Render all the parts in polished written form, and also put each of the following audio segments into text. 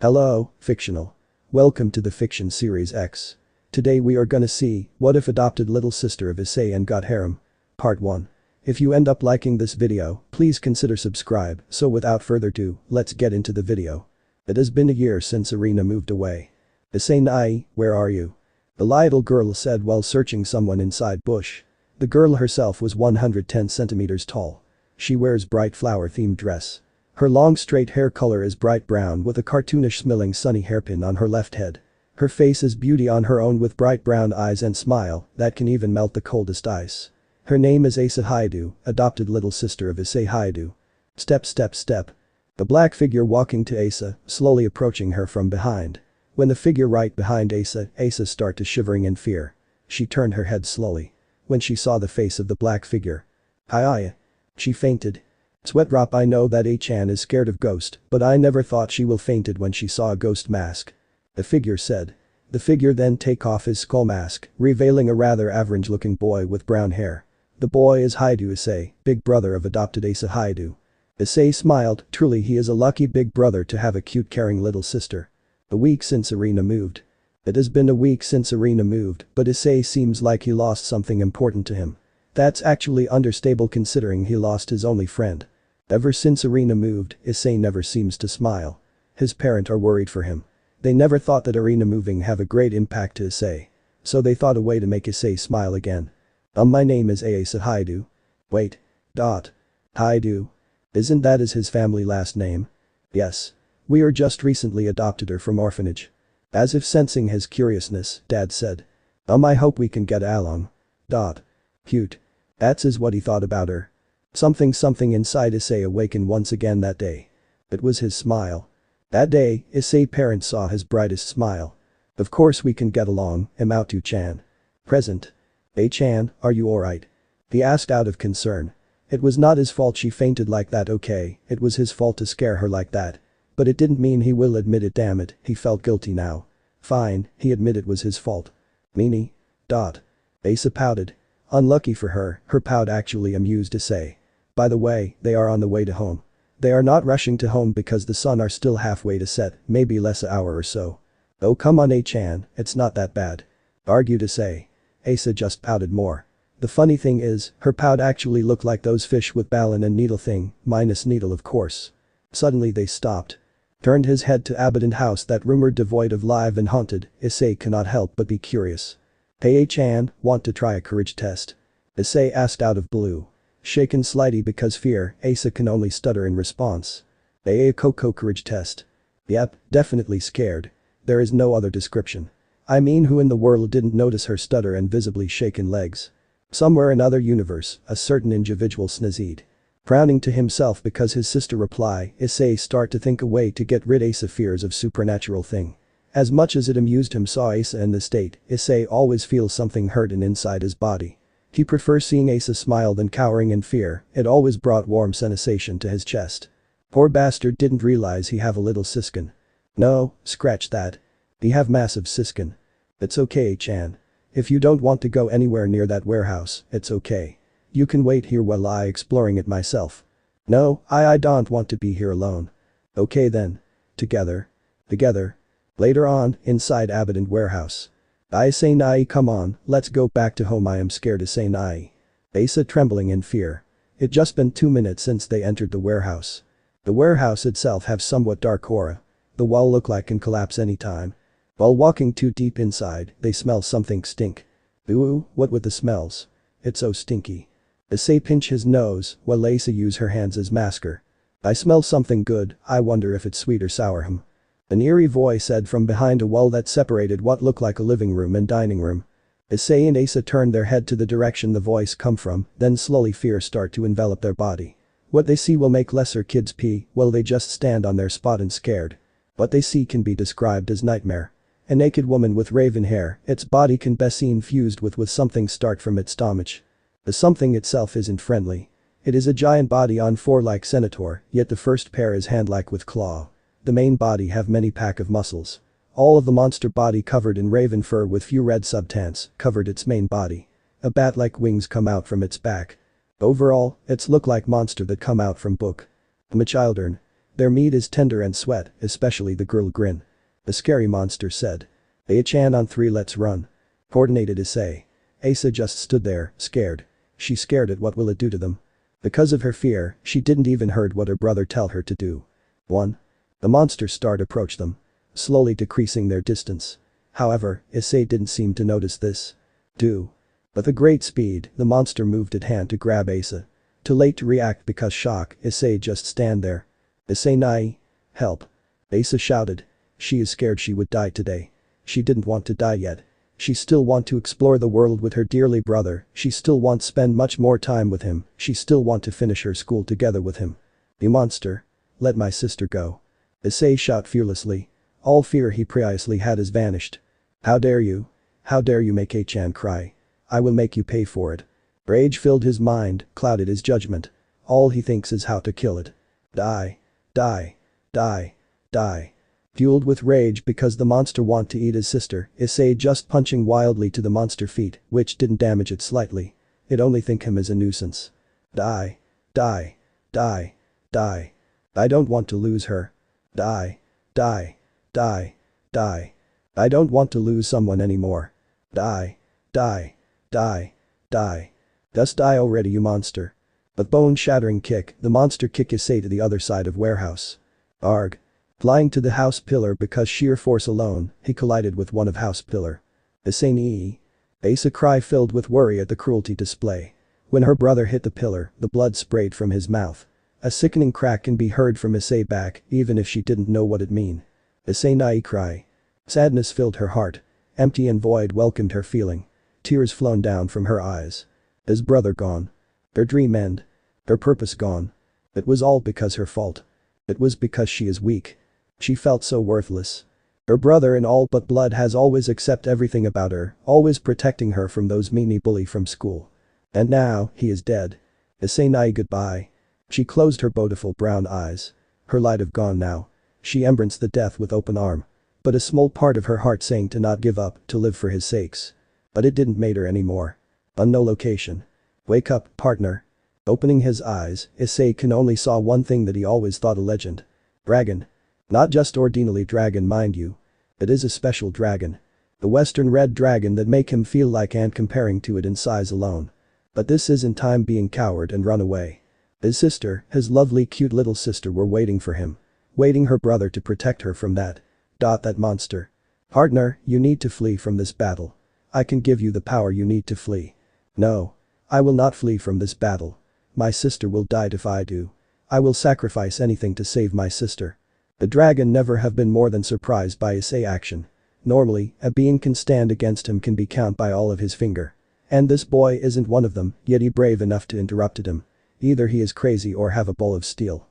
Hello, fictional. Welcome to the Fiction Series X. Today we are gonna see, what if adopted little sister of Issei and Got Harem? Part 1. If you end up liking this video, please consider subscribe, so without further ado, let's get into the video. It has been a year since Irina moved away. Issei, where are you? The little girl said while searching someone inside bush. The girl herself was 110 centimeters tall. She wears bright flower-themed dress. Her long straight hair color is bright brown with a cartoonish-smelling sunny hairpin on her left head. Her face is beauty on her own with bright brown eyes and smile that can even melt the coldest ice. Her name is Issei Hyoudou, adopted little sister of Issei Hyoudou. Step step step. The black figure walking to Issei, slowly approaching her from behind. When the figure right behind Issei started shivering in fear. She turned her head slowly. When she saw the face of the black figure. Hi. She fainted. Sweat drop. I know that A-chan is scared of ghost, but I never thought she will fainted when she saw a ghost mask. The figure said. The figure then take off his skull mask, revealing a rather average-looking boy with brown hair. The boy is Hyoudou Issei, big brother of adopted Issei Hyoudou. Issei smiled, truly he is a lucky big brother to have a cute caring little sister. A week since Irina moved. It has been a week since Irina moved, but Issei seems like he lost something important to him. That's actually understandable considering he lost his only friend. Ever since Irina moved, Issei never seems to smile. His parents are worried for him. They never thought that Irina moving have a great impact to Issei. So they thought a way to make Issei smile again. My name is Issei Hyoudou. Wait. Hyoudou. Isn't that his family last name? Yes. We are just recently adopted her from orphanage. As if sensing his curiousness, Dad said. I hope we can get along. Cute. That's is what he thought about her. Something inside Issei awakened once again that day. It was his smile. That day, Issei parents saw his brightest smile. Of course we can get along, Hyoudou-chan. Present. A-chan, are you alright? He asked out of concern. It was not his fault she fainted like that, okay, it was his fault to scare her like that. But it didn't mean he will admit it, damn it, he felt guilty now. Fine, he admitted it was his fault. Meanie. Issei pouted. Unlucky for her pout actually amused Issei. By the way, they are on the way to home. They are not rushing to home because the sun are still halfway to set, maybe less an hour or so. Oh come on A-chan, it's not that bad. Argued Issei. Issei just pouted more. The funny thing is, her pout actually looked like those fish with balloon and needle thing, minus needle of course. Suddenly they stopped. Turned his head to abandoned house that rumored devoid of life and haunted, Issei cannot help but be curious. Hey A-chan, want to try a courage test? Issei asked out of blue. Shaken slightly because fear, Issei can only stutter in response. A courage test. Yep, definitely scared. There is no other description. I mean who in the world didn't notice her stutter and visibly shaken legs? Somewhere in other universe, a certain individual sneezed. Frowning to himself because his sister reply, Issei start to think a way to get rid Issei fears of supernatural thing. As much as it amused him saw Issei in this state, Issei always feels something hurting inside his body. He prefers seeing Issei smile than cowering in fear, it always brought warm sensation to his chest. Poor bastard didn't realize he have a little siskin. No, scratch that. He have massive siskin. It's okay Chan. If you don't want to go anywhere near that warehouse, it's okay. You can wait here while I exploring it myself. No, I don't want to be here alone. Okay then. Together. Later on, inside abandoned warehouse. Issei come on, let's go back to home I am scared Issei. Issei trembling in fear. It just been 2 minutes since they entered the warehouse. The warehouse itself have somewhat dark aura. The wall look like can collapse anytime. While walking too deep inside, they smell something stink. Ooh, what with the smells? It's so stinky. Issei pinch his nose while Issei use her hands as masker. I smell something good, I wonder if it's sweet or sour. An eerie voice said from behind a wall that separated what looked like a living room and dining room. Issei and Issei turned their head to the direction the voice come from, then slowly fear start to envelop their body. What they see will make lesser kids pee while they just stand on their spot and scared. What they see can be described as nightmare. A naked woman with raven hair, its body can be seen fused with something start from its stomach. The something itself isn't friendly. It is a giant body on 4 like centaur, yet the first pair is hand-like with claw. The main body have many pack of muscles. All of the monster body covered in raven fur with few red substance covered its main body. A bat-like wings come out from its back. Overall, it's look like monster that come out from book. Children. Their meat is tender and sweat, especially the girl grin. The scary monster said. Issei on 3 let's run. Coordinated Issei. Asa just stood there, scared. She's scared at what will it do to them. Because of her fear, she didn't even heard what her brother tell her to do. 1. The monster approach them. Slowly decreasing their distance. However, Issei didn't seem to notice this. 2. With a great speed, the monster moved its hand to grab Asa. Too late to react because shock, Issei just stand there. Issei nai. Help. Asa shouted. She is scared she would die today. She didn't want to die yet. She still want to explore the world with her dearly brother, she still want to spend much more time with him, she still want to finish her school together with him. You monster. Let my sister go. Issei shot fearlessly. All fear he previously had has vanished. How dare you? How dare you make A-chan cry? I will make you pay for it. Rage filled his mind, clouded his judgment. All he thinks is how to kill it. Die. Die. Die. Die. Fueled with rage because the monster want to eat his sister, Issei just punching wildly to the monster feet, which didn't damage it slightly. It only think him as a nuisance. Die. Die. Die. Die. I don't want to lose her. Die. Die. Die. Die. I don't want to lose someone anymore. Die. Die. Die. Die. Just die already you monster. With bone-shattering kick, the monster kick Issei to the other side of warehouse. Arg. Flying to the house pillar because sheer force alone, he collided with one of house pillar. Issei ni. Asa cry filled with worry at the cruelty display. When her brother hit the pillar, the blood sprayed from his mouth. A sickening crack can be heard from Issei back, even if she didn't know what it mean. Issei nai cry. Sadness filled her heart. Empty and void welcomed her feeling. Tears flown down from her eyes. His brother gone. Her dream end. Her purpose gone. It was all because her fault. It was because she is weak. She felt so worthless. Her brother in all but blood has always accepted everything about her, always protecting her from those meanie bully from school. And now, he is dead. Issei nai goodbye. She closed her beautiful brown eyes. Her light have gone now. She embraced the death with open arm. But a small part of her heart saying to not give up, to live for his sakes. But it didn't matter anymore. On no location. Wake up, partner. Opening his eyes, Issei can only saw one thing that he always thought a legend. Dragon. Not just ordinary dragon mind you. It is a special dragon. The western red dragon that make him feel like ant comparing to it in size alone. But this isn't time being coward and run away. His sister, his lovely cute little sister were waiting for him. Waiting her brother to protect her from that. That monster. Partner, you need to flee from this battle. I can give you the power you need to flee. No. I will not flee from this battle. My sister will die if I do. I will sacrifice anything to save my sister. The dragon never have been more than surprised by Issei action. Normally, a being can stand against him can be count by all of his finger. And this boy isn't one of them, yet he brave enough to interrupted him. Either he is crazy or have a bowl of steel.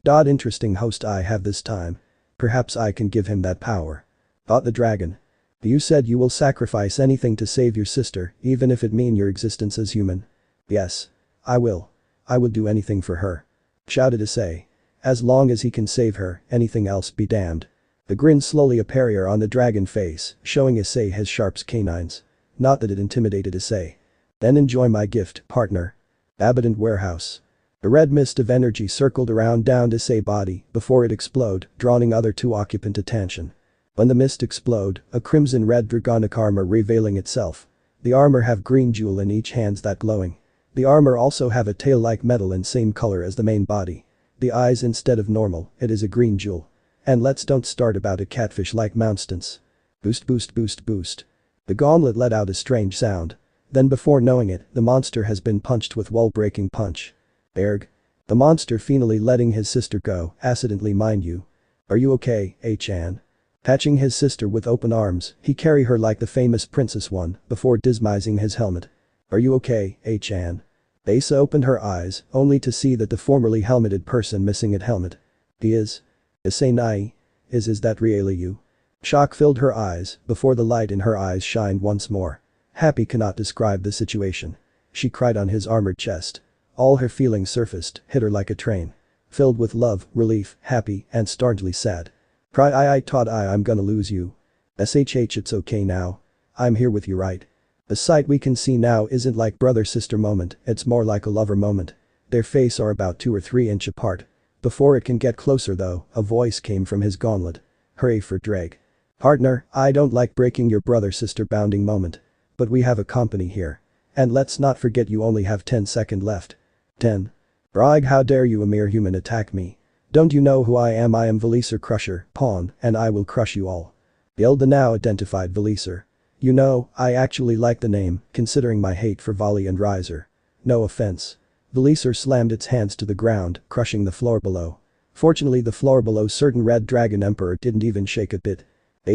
Interesting host I have this time. Perhaps I can give him that power. Thought the dragon. You said you will sacrifice anything to save your sister, even if it mean your existence as human. Yes. I will. I will do anything for her. Shouted Issei. As long as he can save her, anything else be damned. The grin slowly appeared on the dragon face, showing Issei his sharp canines. Not that it intimidated Issei. Then enjoy my gift, partner. Abandoned warehouse. A red mist of energy circled around down Issei's body before it explode, drawing other two occupant attention. When the mist explode, a crimson red dragonic armor revealing itself. The armor have green jewel in each hands that glowing. The armor also have a tail like metal in same color as the main body. The eyes instead of normal, it is a green jewel. And let's don't start about a catfish like mountains. Boost boost boost boost. The gauntlet let out a strange sound. Then before knowing it, the monster has been punched with wall-breaking punch. Erg. The monster finally letting his sister go, accidentally mind you. Are you okay, A-chan? Catching his sister with open arms, he carry her like the famous princess one, before dismising his helmet. Are you okay, A-chan? Asa opened her eyes, only to see that the formerly helmeted person missing at helmet. He is. Issei nai. Is that really you? Shock filled her eyes, before the light in her eyes shined once more. Happy cannot describe the situation. She cried on his armored chest. All her feelings surfaced, hit her like a train. Filled with love, relief, happy, and strangely sad. I thought I'm gonna lose you. SHH it's okay now. I'm here with you right. The sight we can see now isn't like brother-sister moment, it's more like a lover moment. Their face are about 2 or 3 inch apart. Before it can get closer though, a voice came from his gauntlet. Hurry for Drag. Partner, I don't like breaking your brother-sister bounding moment. But we have a company here. And let's not forget you only have 10 seconds left. 10. Brag, how dare you, a mere human, attack me? Don't you know who I am? I am Valiser Crusher, Pawn, and I will crush you all. Yelda now identified Valiser. You know, I actually like the name, considering my hate for Vali and Riser. No offense. Valiser slammed its hands to the ground, crushing the floor below. Fortunately, the floor below certain Red Dragon Emperor didn't even shake a bit.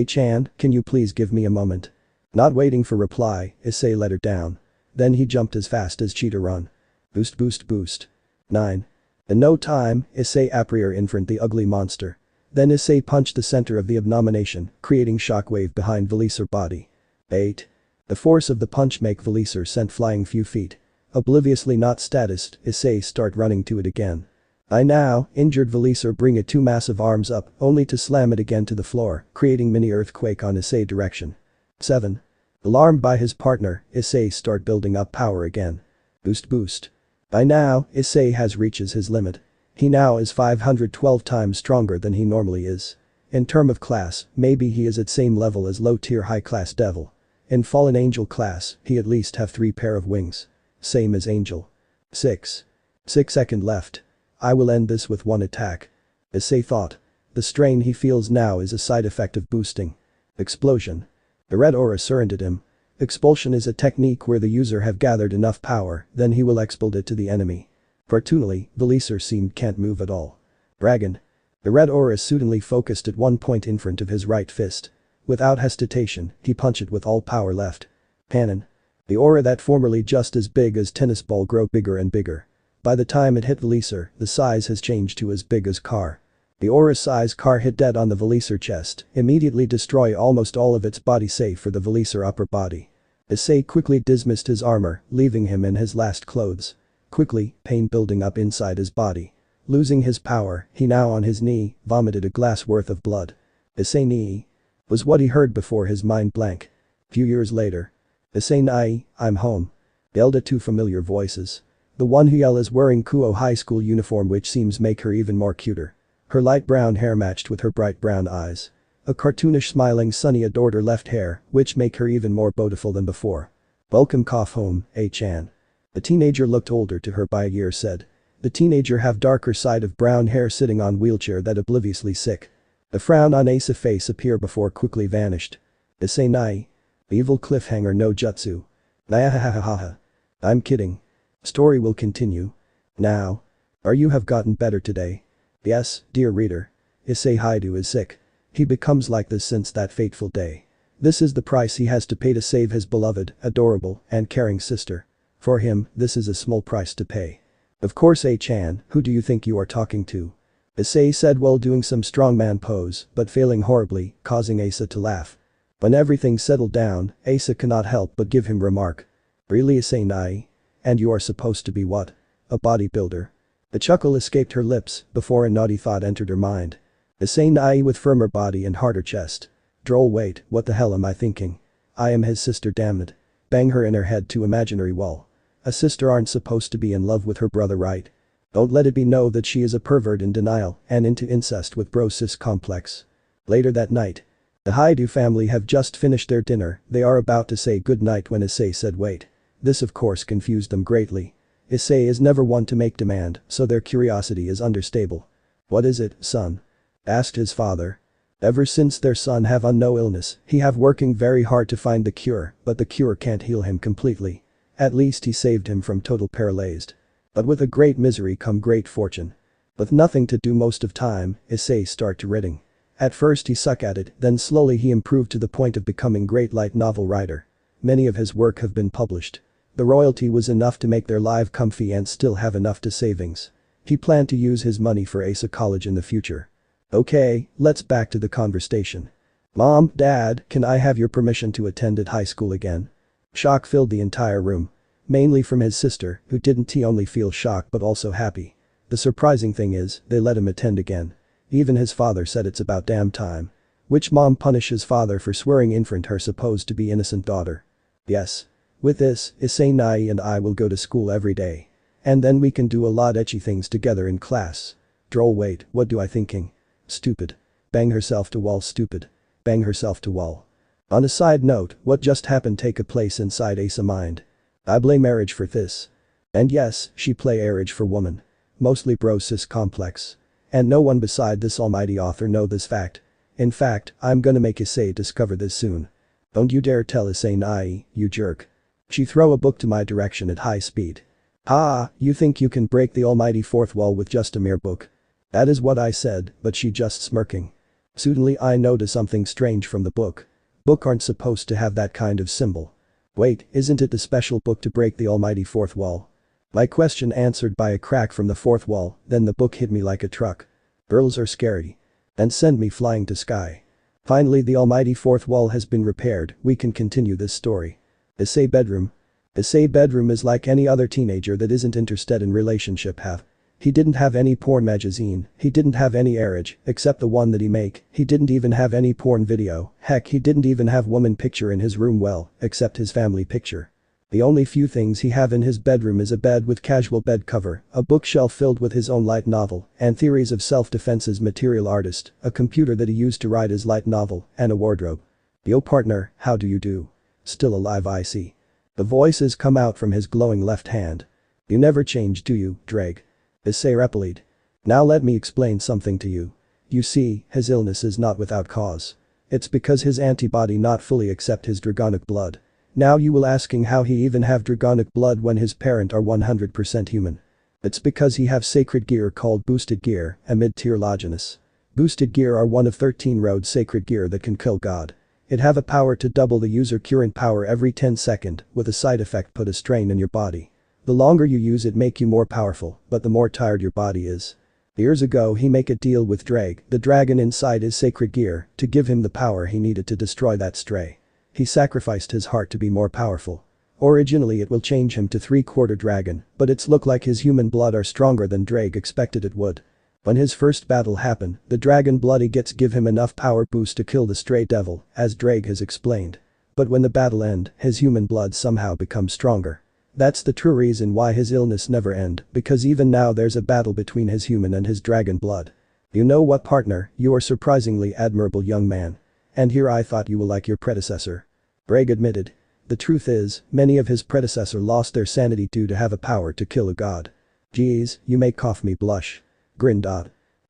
Chan, can you please give me a moment? Not waiting for reply, Issei let her down. Then he jumped as fast as cheetah run. Boost boost boost. 9. In no time, Issei appeared in front the ugly monster. Then Issei punched the center of the abomination, creating shockwave behind Valiser's body. 8. The force of the punch make Valiser sent flying few feet. Obliviously not status, Issei start running to it again. I now, injured Valiser bring it two massive arms up, only to slam it again to the floor, creating mini earthquake on Issei direction. 7. Alarmed by his partner, Issei start building up power again. Boost boost. By now, Issei has reaches his limit. He now is 512 times stronger than he normally is. In term of class, maybe he is at same level as low tier high class devil. In fallen angel class, he at least have 3 pair of wings. Same as angel. 6. 6 seconds left. I will end this with one attack. Issei thought. The strain he feels now is a side effect of boosting. Explosion. The red aura surrounded him. Expulsion is a technique where the user have gathered enough power, then he will expel it to the enemy. Fortunately, Valiser seemed can't move at all. Dragon. The red aura suddenly focused at one point in front of his right fist. Without hesitation, he punched it with all power left. Cannon. The aura that formerly just as big as tennis ball grow bigger and bigger. By the time it hit Valiser, the size has changed to as big as car. The aura-size car hit dead on the Valiser chest, immediately destroy almost all of its body save for the Valiser upper body. Issei quickly dismissed his armor, leaving him in his last clothes. Quickly, pain building up inside his body. Losing his power, he now on his knee, vomited a glass worth of blood. Issei knee. Was what he heard before his mind blank. Few years later. Issei nai, I'm home. Yelled at two familiar voices. The one who yelled is wearing Kuo high school uniform, which seems make her even more cuter. Her light brown hair matched with her bright brown eyes. A cartoonish smiling Sunny adored her left hair, which make her even more beautiful than before. Welcome cough home, Chan. The teenager looked older to her by a year said. The teenager have darker side of brown hair sitting on wheelchair that obliviously sick. The frown on Asa's face appeared before quickly vanished. Issei nai. Evil cliffhanger no jutsu. Nyahahahaha. I'm kidding. Story will continue. Now. Are you have gotten better today? Yes, dear reader. Issei Hyoudou is sick. He becomes like this since that fateful day. This is the price he has to pay to save his beloved, adorable, and caring sister. For him, this is a small price to pay. Of course, Chan, who do you think you are talking to? Issei said while doing some strongman pose, but failing horribly, causing Asa to laugh. When everything settled down, Asa cannot help but give him remark. Really, Issei nai? And you are supposed to be what? A bodybuilder? The chuckle escaped her lips before a naughty thought entered her mind. Issei nai with firmer body and harder chest. Droll, wait, what the hell am I thinking? I am his sister, damn it. Bang her in her head to imaginary wall. A sister aren't supposed to be in love with her brother, right? Don't let it be know that she is a pervert in denial and into incest with bro sis complex. Later that night. The Hyoudou family have just finished their dinner, they are about to say goodnight when Issei said wait. This of course confused them greatly. Issei is never one to make demand, so their curiosity is understable. What is it, son? Asked his father. Ever since their son have no illness, he have working very hard to find the cure, but the cure can't heal him completely. At least he saved him from total paralyzed. But with a great misery come great fortune. With nothing to do most of time, Issei start to reading. At first he suck at it, then slowly he improved to the point of becoming great light novel writer. Many of his work have been published. The royalty was enough to make their life comfy and still have enough to savings. He planned to use his money for Asa college in the future. Okay, let's back to the conversation. Mom, Dad, can I have your permission to attend at high school again? Shock filled the entire room. Mainly from his sister, who didn't only feel shocked but also happy. The surprising thing is, they let him attend again. Even his father said it's about damn time. Which mom punishes father for swearing in front her supposed to be innocent daughter? Yes. With this, Issei nai and I will go to school every day. And then we can do a lot etchy things together in class. Droll wait, what do I thinking? Stupid. Bang herself to wall stupid. Bang herself to wall. On a side note, what just happened take a place inside Issa mind. I blame marriage for this. And yes, she play marriage for woman. Mostly bro cis complex. And no one beside this almighty author know this fact. In fact, I'm gonna make Issei discover this soon. Don't you dare tell Issei nai, you jerk. She throw a book to my direction at high speed. You think you can break the almighty fourth wall with just a mere book? That is what I said, but she just smirking. Suddenly I notice something strange from the book. Book aren't supposed to have that kind of symbol. Wait, isn't it the special book to break the almighty fourth wall? My question answered by a crack from the fourth wall, then the book hit me like a truck. Girls are scary. And send me flying to sky. Finally the almighty fourth wall has been repaired, we can continue this story. Issei bedroom. Issei bedroom is like any other teenager that isn't interested in relationship have. He didn't have any porn magazine, he didn't have any marriage, except the one that he make, he didn't even have any porn video, heck he didn't even have woman picture in his room well, except his family picture. The only few things he have in his bedroom is a bed with casual bed cover, a bookshelf filled with his own light novel, and theories of self-defense's material artist, a computer that he used to write his light novel, and a wardrobe. Yo partner, how do you do? Still alive I see. The voices come out from his glowing left hand. You never change do you, Drag? Issei replied. Now let me explain something to you. You see, his illness is not without cause. It's because his antibody not fully accept his dragonic blood. Now you will asking how he even have dragonic blood when his parent are 100% human. It's because he have sacred gear called boosted gear, a mid-tier logenous. Boosted gear are one of 13 road sacred gear that can kill God. It have a power to double the user current power every 10 second, with a side effect put a strain in your body. The longer you use it make you more powerful, but the more tired your body is. Years ago he make a deal with Drag, the dragon inside his sacred gear, to give him the power he needed to destroy that stray. He sacrificed his heart to be more powerful. Originally it will change him to 3/4 dragon, but it's look like his human blood are stronger than Drag expected it would. When his first battle happened, the dragon blood he gets give him enough power boost to kill the stray devil, as Drag has explained. But when the battle end, his human blood somehow becomes stronger. That's the true reason why his illness never end, because even now there's a battle between his human and his dragon blood. You know what partner, you are surprisingly admirable young man. And here I thought you will like your predecessor. Drag admitted. The truth is, many of his predecessor lost their sanity due to have a power to kill a god. Geez, you make cough me blush. Grinned.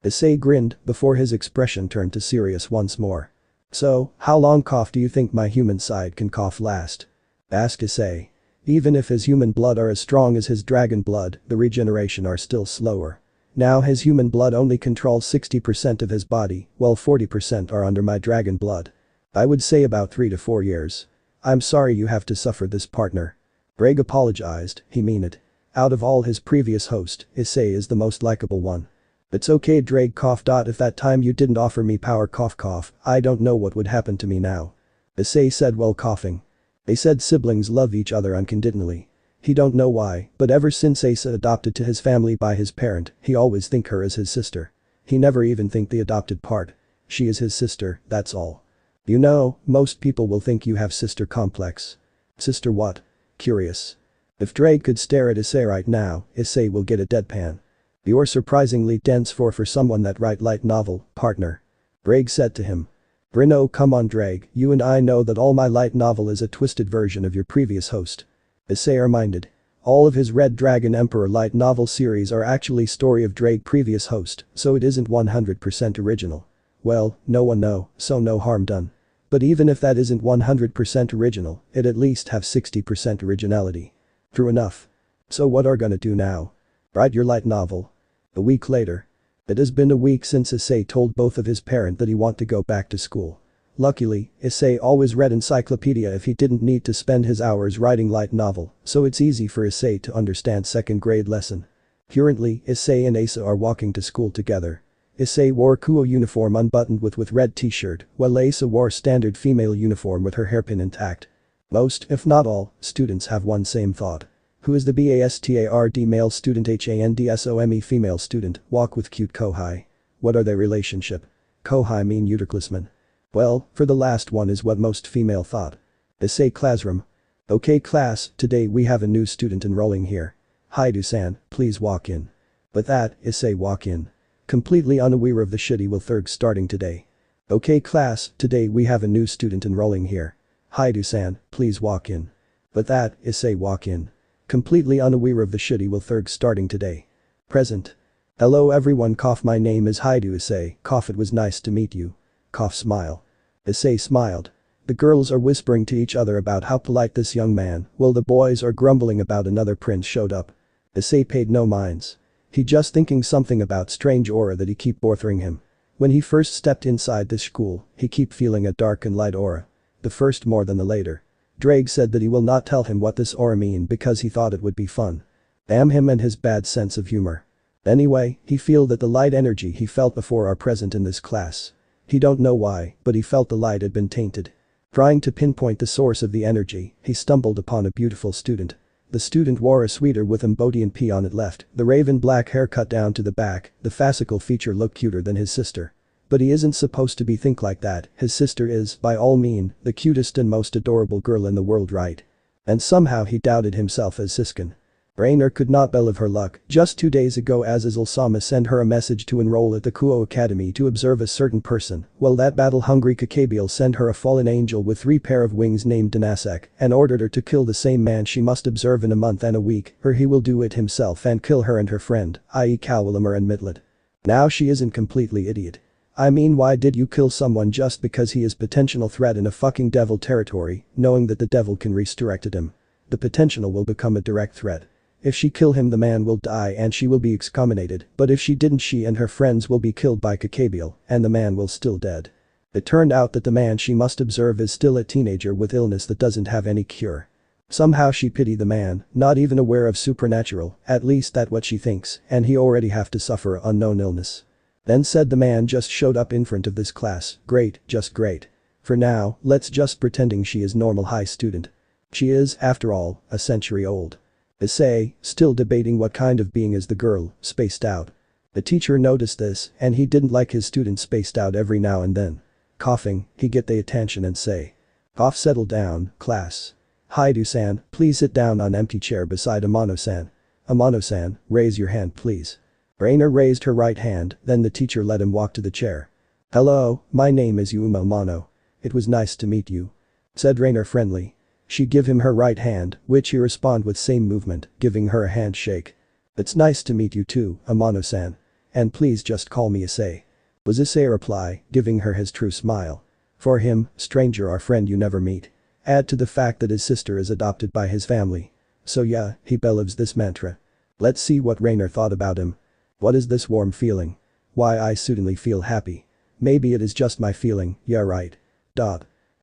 Issei grinned before his expression turned to serious once more. So, how long cough do you think my human side can cough last? Asked Issei. Even if his human blood are as strong as his dragon blood, the regeneration are still slower. Now his human blood only controls 60% of his body, while 40% are under my dragon blood. I would say about 3 to 4 years. I'm sorry you have to suffer this partner. Drag apologized, he mean it. Out of all his previous host, Issei is the most likable one. It's okay Drag coughed. If that time you didn't offer me power cough, I don't know what would happen to me now. Issei said while coughing. They said siblings love each other unconditionally. He don't know why, but ever since Issa adopted to his family by his parent, he always think her as his sister. He never even think the adopted part. She is his sister, that's all. You know, most people will think you have sister complex. Sister what? Curious. If Drake could stare at Issei right now, Issei will get a deadpan. You're surprisingly dense for someone that write light novel, partner. Drake said to him. Brino come on Drake, you and I know that all my light novel is a twisted version of your previous host. Issei reminded. All of his Red Dragon Emperor light novel series are actually story of Drake previous host, so it isn't 100% original. Well, no one know, so no harm done. But even if that isn't 100% original, it at least have 60% originality. True enough. So what are gonna do now? Write your light novel. A week later. It has been a week since Issei told both of his parents that he want to go back to school. Luckily, Issei always read encyclopedia if he didn't need to spend his hours writing light novel, so it's easy for Issei to understand second grade lesson. Currently, Issei and Issa are walking to school together. Issei wore Kuo uniform unbuttoned with red t-shirt, while Issa wore standard female uniform with her hairpin intact. Most, if not all, students have one same thought. Who is the bastard male student handsome female student, walk with cute Kohai? What are their relationship? Kohai mean Uterklisman. Well, for the last one is what most female thought. Issei classroom. Okay class, today we have a new student enrolling here. Hyoudou-san, please walk in. With that, Issei walk in. completely unaware of the shitty will thirg starting today. Okay class, today we have a new student enrolling here. Hyoudou-san, please walk in. But that, Issei walk in. Completely unaware of the shitty will thirg starting today. Present. Hello everyone cough my name is Hyoudou Issei, cough it was nice to meet you. Cough smile. Issei smiled. The girls are whispering to each other about how polite this young man, while the boys are grumbling about another prince showed up. Issei paid no minds. He just thinking something about strange aura that he keep bothering him. When he first stepped inside this school, he keep feeling a dark and light aura. The first more than the later. Drake said that he will not tell him what this aura mean because he thought it would be fun. Damn him and his bad sense of humor. Anyway, he feel that the light energy he felt before are present in this class. He don't know why, but he felt the light had been tainted. Trying to pinpoint the source of the energy, he stumbled upon a beautiful student. The student wore a sweater with embodian P on it left, the raven black hair cut down to the back, the fascicle feature looked cuter than his sister. But he isn't supposed to be think like that, his sister is, by all mean, the cutest and most adorable girl in the world right? And somehow he doubted himself as Siskin. Rainer could not believe her luck, just 2 days ago Azazel-sama sent her a message to enroll at the Kuo Academy to observe a certain person, while that battle-hungry Kakabiel sent her a fallen angel with 3 pair of wings named Danasek and ordered her to kill the same man she must observe in a month and a week, or he will do it himself and kill her and her friend, i.e. Kawalamer and Mitlet. Now she isn't completely idiot. I mean why did you kill someone just because he is potential threat in a fucking devil territory, knowing that the devil can resurrect him? The potential will become a direct threat. If she kill him the man will die and she will be excommunicated, but if she didn't she and her friends will be killed by Kakabiel and the man will still dead. It turned out that the man she must observe is still a teenager with illness that doesn't have any cure. Somehow she pity the man, not even aware of supernatural, at least that's what she thinks, and he already have to suffer an unknown illness. Then said the man just showed up in front of this class, great, just great. For now, let's just pretending she is normal high student. She is, after all, a century old. Issei, still debating what kind of being is the girl, spaced out. The teacher noticed this and he didn't like his students spaced out every now and then. Coughing, he get the attention and say. Cough settle down, class. Hyoudou-san, please sit down on empty chair beside Amano-san. Amano-san, raise your hand please. Rainer raised her right hand, then the teacher let him walk to the chair. Hello, my name is Yuma Amano. It was nice to meet you. Said Rainer friendly. She give him her right hand, which he respond with same movement, giving her a handshake. It's nice to meet you too, Amano-san. And please just call me Issei. Was Issei reply, giving her his true smile. For him, stranger or friend you never meet. Add to the fact that his sister is adopted by his family. So yeah, he believes this mantra. Let's see what Rainer thought about him. What is this warm feeling? Why I suddenly feel happy. Maybe it is just my feeling, yeah right.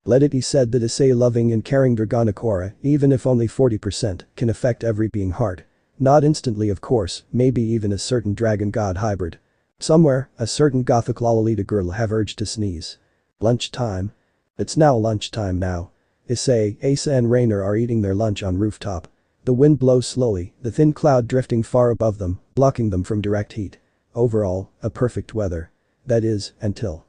Let it be said that Issei loving and caring Dragonic aura, even if only 40%, can affect every being heart. Not instantly of course, maybe even a certain dragon god hybrid. Somewhere, a certain gothic Lolita girl have urge to sneeze. Lunchtime. It's now lunchtime now. Issei, Asa and Rainer are eating their lunch on rooftop. The wind blows slowly, the thin cloud drifting far above them, blocking them from direct heat. Overall, a perfect weather. That is, until.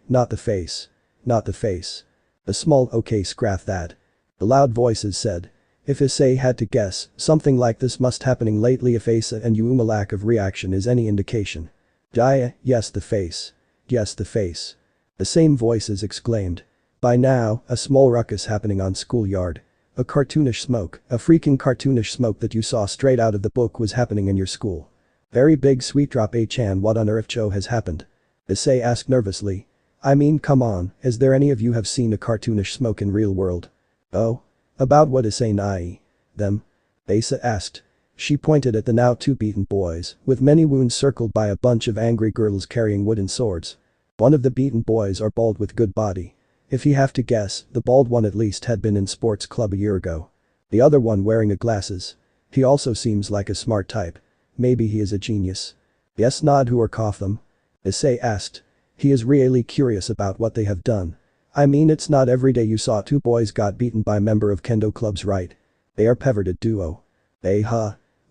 Not the face. Not the face. A small okay scrap that. The loud voices said. If Issei had to guess, something like this must happening lately if Asa and Yuma lack of reaction is any indication. Yes the face. Yes the face. The same voices exclaimed. By now, a small ruckus happening on schoolyard. A cartoonish smoke, a freaking cartoonish smoke that you saw straight out of the book was happening in your school. Very big sweet drop A-chan what on earth Joe has happened? Issei asked nervously. I mean come on, is there any of you have seen a cartoonish smoke in real world? Oh? About what Issei nai? Them? Asa asked. She pointed at the now 2 beaten boys, with many wounds circled by a bunch of angry girls carrying wooden swords. One of the beaten boys are bald with good body. If you have to guess, the bald one at least had been in sports club a year ago. The other one wearing a glasses. He also seems like a smart type. Maybe he is a genius. Yes nod who or cough them? Issei asked. He is really curious about what they have done. I mean it's not every day you saw 2 boys got beaten by member of kendo clubs right? They are perverted duo.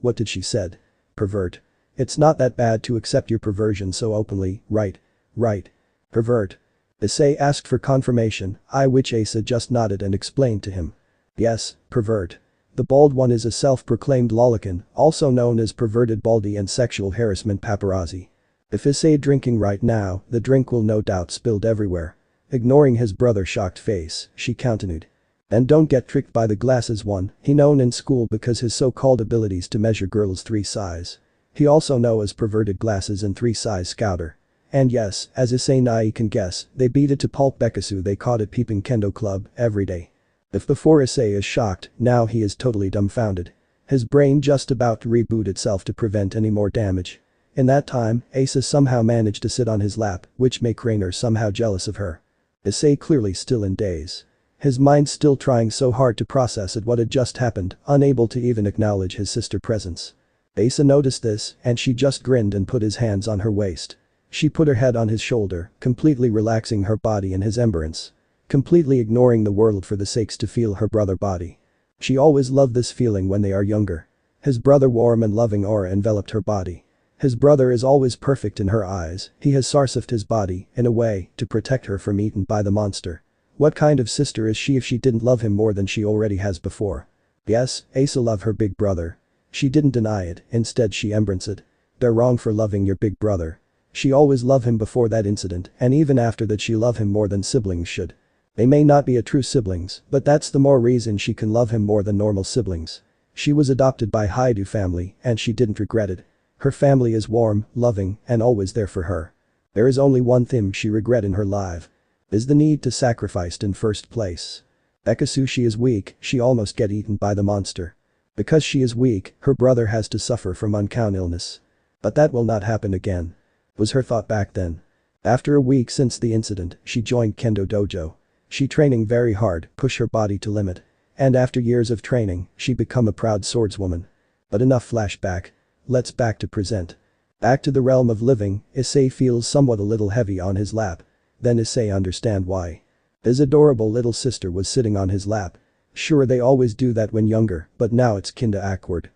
What did she said? Pervert. It's not that bad to accept your perversion so openly, right? Right. Pervert. Issei asked for confirmation, which Asa just nodded and explained to him. Yes, pervert. The bald one is a self-proclaimed lolican, also known as perverted baldy and sexual harassment paparazzi. If Issei drinking right now, the drink will no doubt spilled everywhere. Ignoring his brother's shocked face, she continued. And don't get tricked by the glasses one, he known in school because his so-called abilities to measure girls 3 size. He also know as perverted glasses and 3 size scouter. And yes, as Issei Nai can guess, they beat it to pulp Bekasu they caught at peeping kendo club every day. If before Issei is shocked, now he is totally dumbfounded. His brain just about to reboot itself to prevent any more damage. In that time, Asa somehow managed to sit on his lap, which make Rainer somehow jealous of her. Issei clearly still in daze. His mind still trying so hard to process at what had just happened, unable to even acknowledge his sister's presence. Asa noticed this, and she just grinned and put his hands on her waist. She put her head on his shoulder, completely relaxing her body in his embrace. Completely ignoring the world for the sakes to feel her brother body. She always loved this feeling when they are younger. His brother warm and loving aura enveloped her body. His brother is always perfect in her eyes, he has sarsifted his body, in a way, to protect her from eaten by the monster. What kind of sister is she if she didn't love him more than she already has before? Yes, Asa loved her big brother. She didn't deny it, instead she embraced it. They're wrong for loving your big brother. She always loved him before that incident, and even after that she loved him more than siblings should. They may not be a true siblings, but that's the more reason she can love him more than normal siblings. She was adopted by Hyoudou family, and she didn't regret it. Her family is warm, loving, and always there for her. There is only one thing she regret in her life. Is the need to sacrifice in first place. Bekasu she is weak, she almost get eaten by the monster. Because she is weak, her brother has to suffer from uncount illness. But that will not happen again. Was her thought back then. After a week since the incident, she joined Kendo Dojo. She training very hard, push her body to limit. And after years of training, she become a proud swordswoman. But enough flashback. Let's back to present. Back to the realm of living, Issei feels somewhat a little heavy on his lap. Then Issei understand why. His adorable little sister was sitting on his lap. Sure they always do that when younger, but now it's kinda awkward.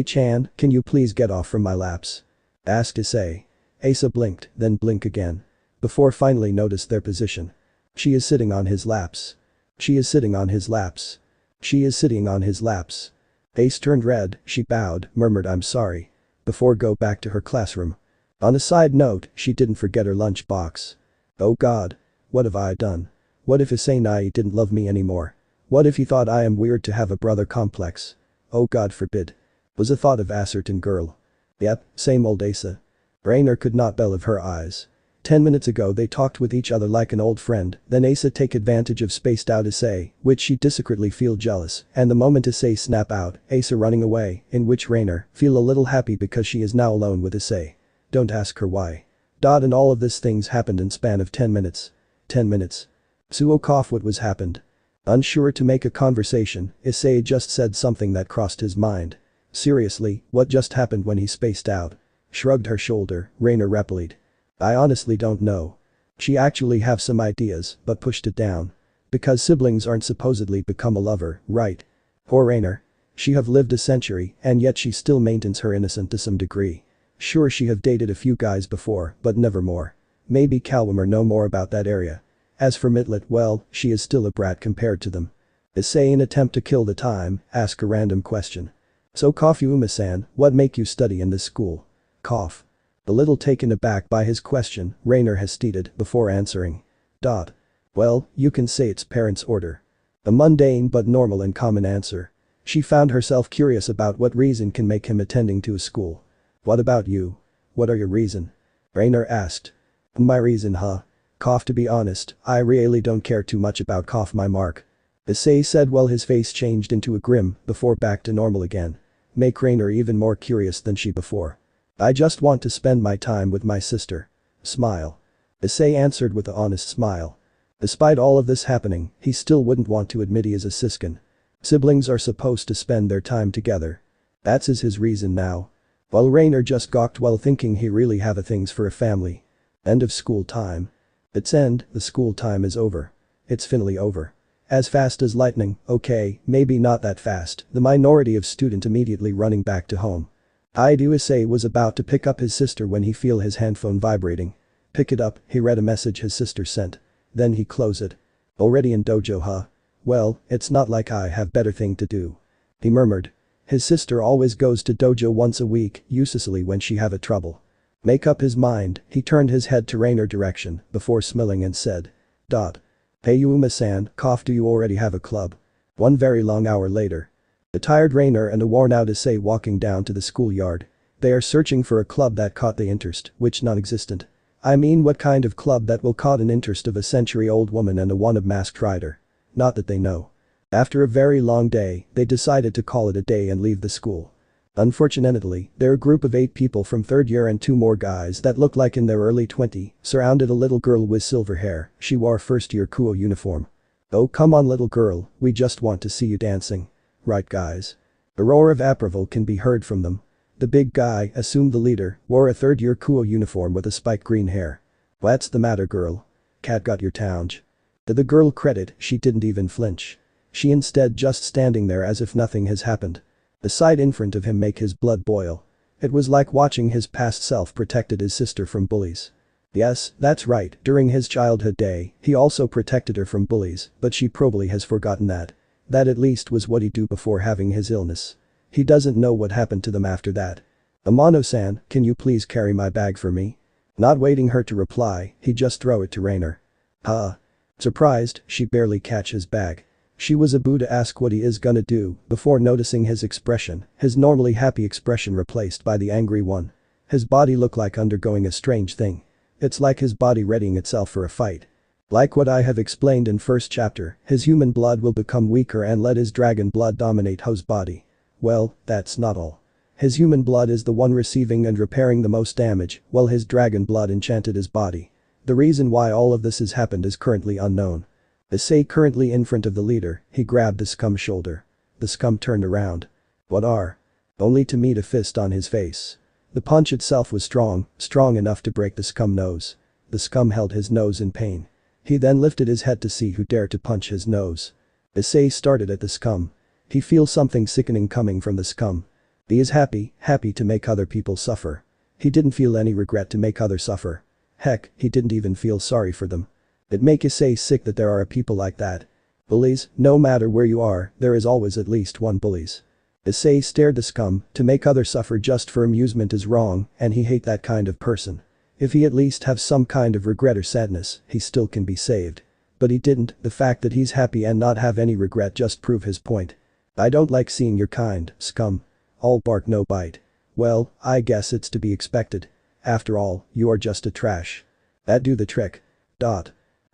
Chan, can you please get off from my laps? Asked Issei. Asa blinked, then blink again. Before finally noticed their position. She is sitting on his laps. She is sitting on his laps. She is sitting on his laps. Ace turned red, she bowed, murmured I'm sorry. Before go back to her classroom. On a side note, she didn't forget her lunch box. Oh god. What have I done? What if Issei Nai didn't love me anymore? What if he thought I am weird to have a brother complex? Oh god forbid. Was a thought of a certain girl. Yep, same old Asa. Rainer could not believe her eyes. 10 minutes ago they talked with each other like an old friend, then Asa take advantage of spaced out Issei, which she secretly feel jealous, and the moment Issei snap out, Asa running away, in which Rainer feel a little happy because she is now alone with Issei. Don't ask her why. And all of this things happened in span of 10 minutes. 10 minutes. Suo cough what was happened. Unsure to make a conversation, Issei just said something that crossed his mind. Seriously, what just happened when he spaced out? Shrugged her shoulder, Rainer replied. I honestly don't know. She actually have some ideas, but pushed it down. Because siblings aren't supposedly become a lover, right? Poor Rainer. She have lived a century, and yet she still maintains her innocence to some degree. Sure she have dated a few guys before, but never more. Maybe Calwamer know more about that area. As for Mitlet, well, she is still a brat compared to them. Issei in attempt to kill the time, ask a random question. So Kofu Uma-san, what make you study in this school? Cough. A little taken aback by his question, Rainer hesitated before answering. Well, you can say it's parents' order. A mundane but normal and common answer. She found herself curious about what reason can make him attending to a school. What about you? What are your reason? Rainer asked. My reason huh? Cough to be honest, I really don't care too much about cough my mark. Issei said while his face changed into a grim before back to normal again. Make Rainer even more curious than she before. I just want to spend my time with my sister. Smile. Issei answered with an honest smile. Despite all of this happening, he still wouldn't want to admit he is a siskin. Siblings are supposed to spend their time together. That's his reason now. While Rainer just gawked while thinking he really have a things for a family. End of school time. It's end, the school time is over. It's finally over. As fast as lightning, okay, maybe not that fast, the minority of student immediately running back to home. Issei was about to pick up his sister when he feel his handphone vibrating. Pick it up, he read a message his sister sent. Then he close it. Already in dojo huh? Well, it's not like I have better thing to do. He murmured. His sister always goes to dojo once a week, usually when she have a trouble. Make up his mind, he turned his head to Rainer direction before smiling and said. Hey Yuma-san, do you already have a club? One very long hour later. A tired Rainer and a worn-out Issei walking down to the schoolyard. They are searching for a club that caught the interest, which non-existent. I mean what kind of club that will caught an interest of a century-old woman and a wannabe masked rider. Not that they know. After a very long day, they decided to call it a day and leave the school. Unfortunately, they're a group of 8 people from 3rd year and 2 more guys that look like in their early 20s, surrounded a little girl with silver hair. She wore 1st year Kuo uniform. Oh come on little girl, we just want to see you dancing. Right guys. A roar of approval can be heard from them. The big guy, assumed the leader, wore a 3rd year Kuo uniform with a spiked green hair. What's the matter girl? Cat got your tounge. To the girl credit, she didn't even flinch. She instead just standing there as if nothing has happened. The sight in front of him make his blood boil. It was like watching his past self protected his sister from bullies. Yes, that's right, during his childhood day, he also protected her from bullies, but she probably has forgotten that. That at least was what he do before having his illness. He doesn't know what happened to them after that. Amano-san, can you please carry my bag for me? Not waiting her to reply, he just throw it to Rainer. Surprised, she barely catch his bag. She was about to ask what he is gonna do before noticing his expression, his normally happy expression replaced by the angry one. His body looked like undergoing a strange thing. It's like his body readying itself for a fight. Like what I have explained in first chapter, his human blood will become weaker and let his dragon blood dominate Ho's body. Well, that's not all. His human blood is the one receiving and repairing the most damage, while his dragon blood enchanted his body. The reason why all of this has happened is currently unknown. Issei currently in front of the leader, he grabbed the scum's shoulder. The scum turned around. What are? Only to meet a fist on his face. The punch itself was strong enough to break the scum's nose. The scum held his nose in pain. He then lifted his head to see who dared to punch his nose. Issei started at the scum. He feels something sickening coming from the scum. He is happy to make other people suffer. He didn't feel any regret to make others suffer. Heck, he didn't even feel sorry for them. It make Issei sick that there are people like that. Bullies, no matter where you are, there is always at least one bullies. Issei stared the scum, to make others suffer just for amusement is wrong, and he hate that kind of person. If he at least have some kind of regret or sadness, he still can be saved. But he didn't, the fact that he's happy and not have any regret just prove his point. I don't like seeing your kind, scum. All bark no bite. Well, I guess it's to be expected. After all, you are just a trash. That do the trick.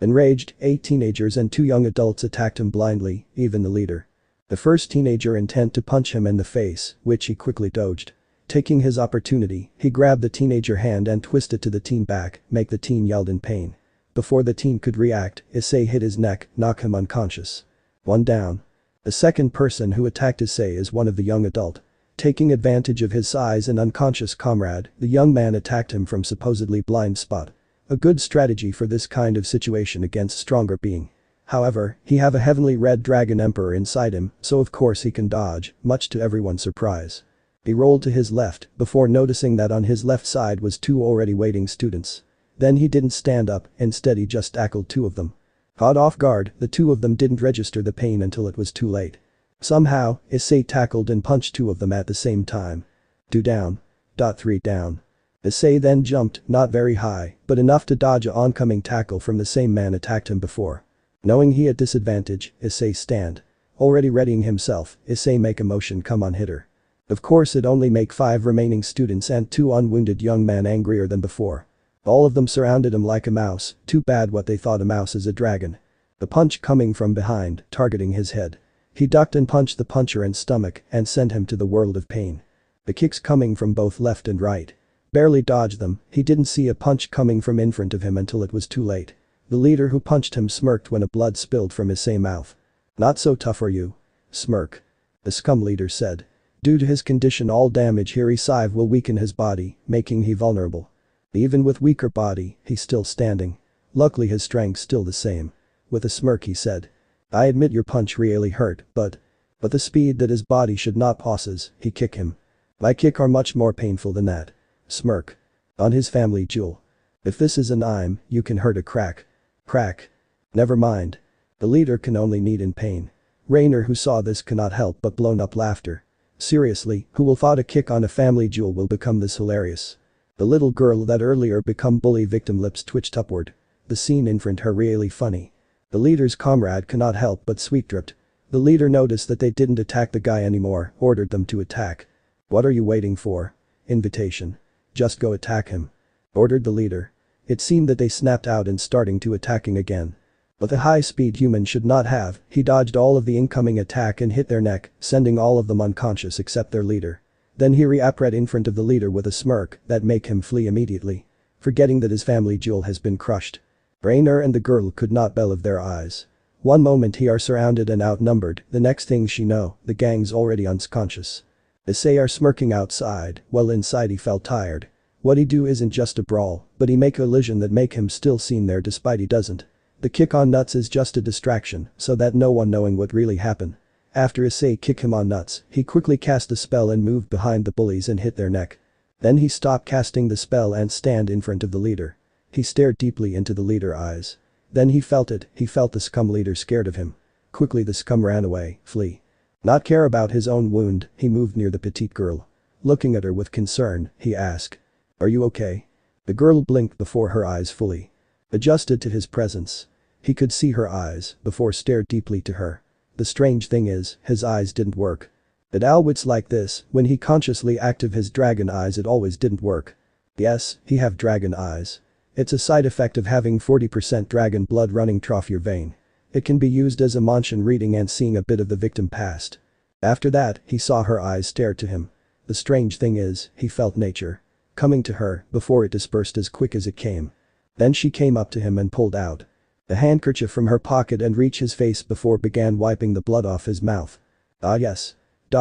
Enraged, 8 teenagers and 2 young adults attacked him blindly, even the leader. The first teenager intent to punch him in the face, which he quickly dodged. Taking his opportunity, he grabbed the teenager hand and twisted to the teen back, make the teen yelled in pain. Before the teen could react, Issei hit his neck, knock him unconscious. 1 down. The second person who attacked Issei is one of the young adult. Taking advantage of his size and unconscious comrade, the young man attacked him from supposedly blind spot. A good strategy for this kind of situation against stronger being. However, he have a heavenly red dragon emperor inside him, so of course he can dodge, much to everyone's surprise. He rolled to his left, before noticing that on his left side was 2 already waiting students. Then he didn't stand up, instead he just tackled 2 of them. Caught off guard, the 2 of them didn't register the pain until it was too late. Somehow, Issei tackled and punched 2 of them at the same time. 2 down. 3 down. Issei then jumped, not very high, but enough to dodge a oncoming tackle from the same man attacked him before. Knowing he at disadvantage, Issei stand. Already readying himself, Issei make a motion come on hitter. Of course it only make 5 remaining students and 2 unwounded young men angrier than before. All of them surrounded him like a mouse, too bad what they thought a mouse is a dragon. The punch coming from behind, targeting his head. He ducked and punched the puncher in stomach and sent him to the world of pain. The kicks coming from both left and right. Barely dodged them, he didn't see a punch coming from in front of him until it was too late. The leader who punched him smirked when a blood spilled from his same mouth. Not so tough are you. Smirk. The scum leader said. Due to his condition all damage here Issei will weaken his body, making he vulnerable. Even with weaker body, he's still standing. Luckily his strength still the same. With a smirk he said. I admit your punch really hurt, but the speed that his body should not possess, he kick him. My kick are much more painful than that. Smirk. On his family jewel. If this is an I'm, you can hurt a crack. Crack. Never mind. The leader can only need in pain. Rainer who saw this cannot help but blown up laughter. Seriously, who will thought a kick on a family jewel will become this hilarious? The little girl that earlier become bully victim lips twitched upward. The scene in front her really funny. The leader's comrade cannot help but sweet-dripped. The leader noticed that they didn't attack the guy anymore, ordered them to attack. "What are you waiting for? Invitation. Just go attack him," ordered the leader. It seemed that they snapped out and starting to attacking again. But the high-speed human should not have, he dodged all of the incoming attack and hit their neck, sending all of them unconscious except their leader. Then he reappeared in front of the leader with a smirk that make him flee immediately. Forgetting that his family jewel has been crushed. Rainer and the girl could not believe their eyes. One moment he are surrounded and outnumbered, the next thing she know, the gang's already unconscious. Issei are smirking outside, while inside he felt tired. What he do isn't just a brawl, but he make a illusion that make him still seen there despite he doesn't. The kick on nuts is just a distraction, so that no one knowing what really happened. After Issei kick him on nuts, he quickly cast a spell and moved behind the bullies and hit their neck. Then he stopped casting the spell and stand in front of the leader. He stared deeply into the leader's eyes. Then he felt the scum leader scared of him. Quickly the scum ran away, flee. Not care about his own wound, he moved near the petite girl. Looking at her with concern, he asked, "Are you okay?" The girl blinked before her eyes fully adjusted to his presence. He could see her eyes before stared deeply to her. The strange thing is, his eyes didn't work. At always like this, when he consciously active his dragon eyes it always didn't work. Yes, he have dragon eyes. It's a side effect of having 40% dragon blood running through your vein. It can be used as a mansion reading and seeing a bit of the victim past. After that, he saw her eyes stare to him. The strange thing is, he felt nature coming to her before it dispersed as quick as it came. Then she came up to him and pulled out a handkerchief from her pocket and reached his face before began wiping the blood off his mouth. "Ah yes.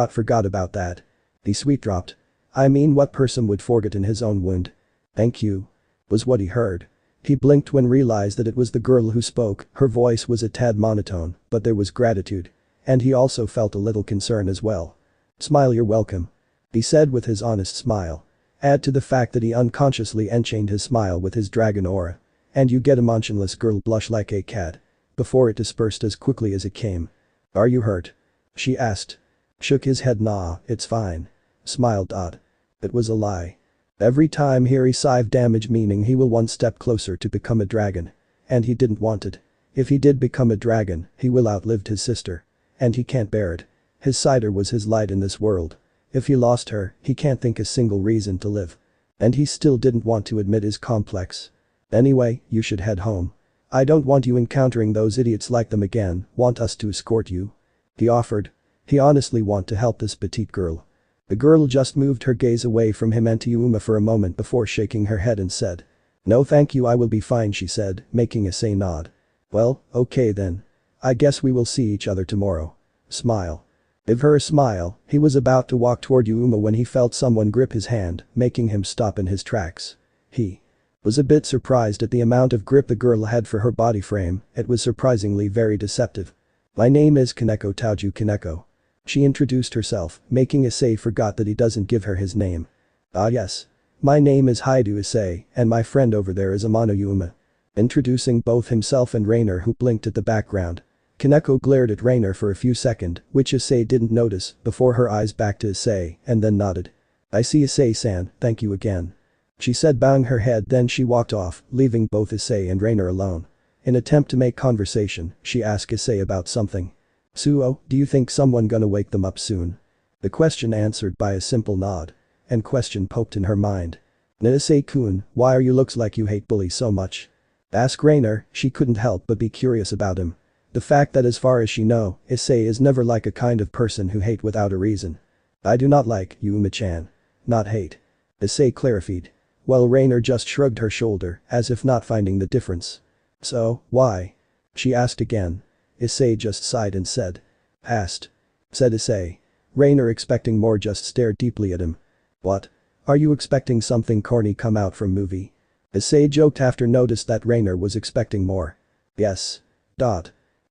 Forgot about that." He sweet dropped. "I mean what person would forget in his own wound?" "Thank you," was what he heard. He blinked when realized that it was the girl who spoke, her voice was a tad monotone, but there was gratitude. And he also felt a little concern as well. "Smile, you're welcome," he said with his honest smile. Add to the fact that he unconsciously enchained his smile with his dragon aura. And you get a motionless girl blush like a cat. Before it dispersed as quickly as it came. "Are you hurt?" she asked. Shook his head. "Nah, it's fine." Smiled. It was a lie. Every time he received damage meaning he will one step closer to become a dragon. And he didn't want it. If he did become a dragon, he will outlived his sister. And he can't bear it. His sister was his light in this world. If he lost her, he can't think a single reason to live. And he still didn't want to admit his complex. "Anyway, you should head home. I don't want you encountering those idiots like them again, want us to escort you?" He offered. He honestly want to help this petite girl. The girl just moved her gaze away from him and to Yuma for a moment before shaking her head and said, "No thank you, I will be fine," she said, making Issei nod. "Well, okay then. I guess we will see each other tomorrow." Smile. Give her a smile, he was about to walk toward Yuma when he felt someone grip his hand, making him stop in his tracks. He was a bit surprised at the amount of grip the girl had for her body frame, it was surprisingly very deceptive. "My name is Kaneko Taoju Kaneko." She introduced herself, making Issei forgot that he doesn't give her his name. "Ah yes. My name is Hyoudou Issei, and my friend over there is Amano Yuma." Introducing both himself and Rainer who blinked at the background. Kaneko glared at Rainer for a few seconds, which Issei didn't notice, before her eyes back to Issei, and then nodded. "I see Issei-san, thank you again." She said bowing her head, then she walked off, leaving both Issei and Rainer alone. In attempt to make conversation, she asked Issei about something. "Suo, do you think someone gonna wake them up soon?" The question answered by a simple nod. And question poked in her mind. "Issei-kun, why are you looks like you hate bullies so much?" Asked Rainer, she couldn't help but be curious about him. The fact that as far as she know, Issei is never like a kind of person who hate without a reason. "I do not like Yuma-chan. Not hate." Issei clarified. While Rainer just shrugged her shoulder, as if not finding the difference. "So, why?" she asked again. Issei just sighed and said. "Past," said Issei. Rainer, expecting more, just stared deeply at him. "What? Are you expecting something corny come out from movie?" Issei joked after noticed that Rainer was expecting more. "Yes."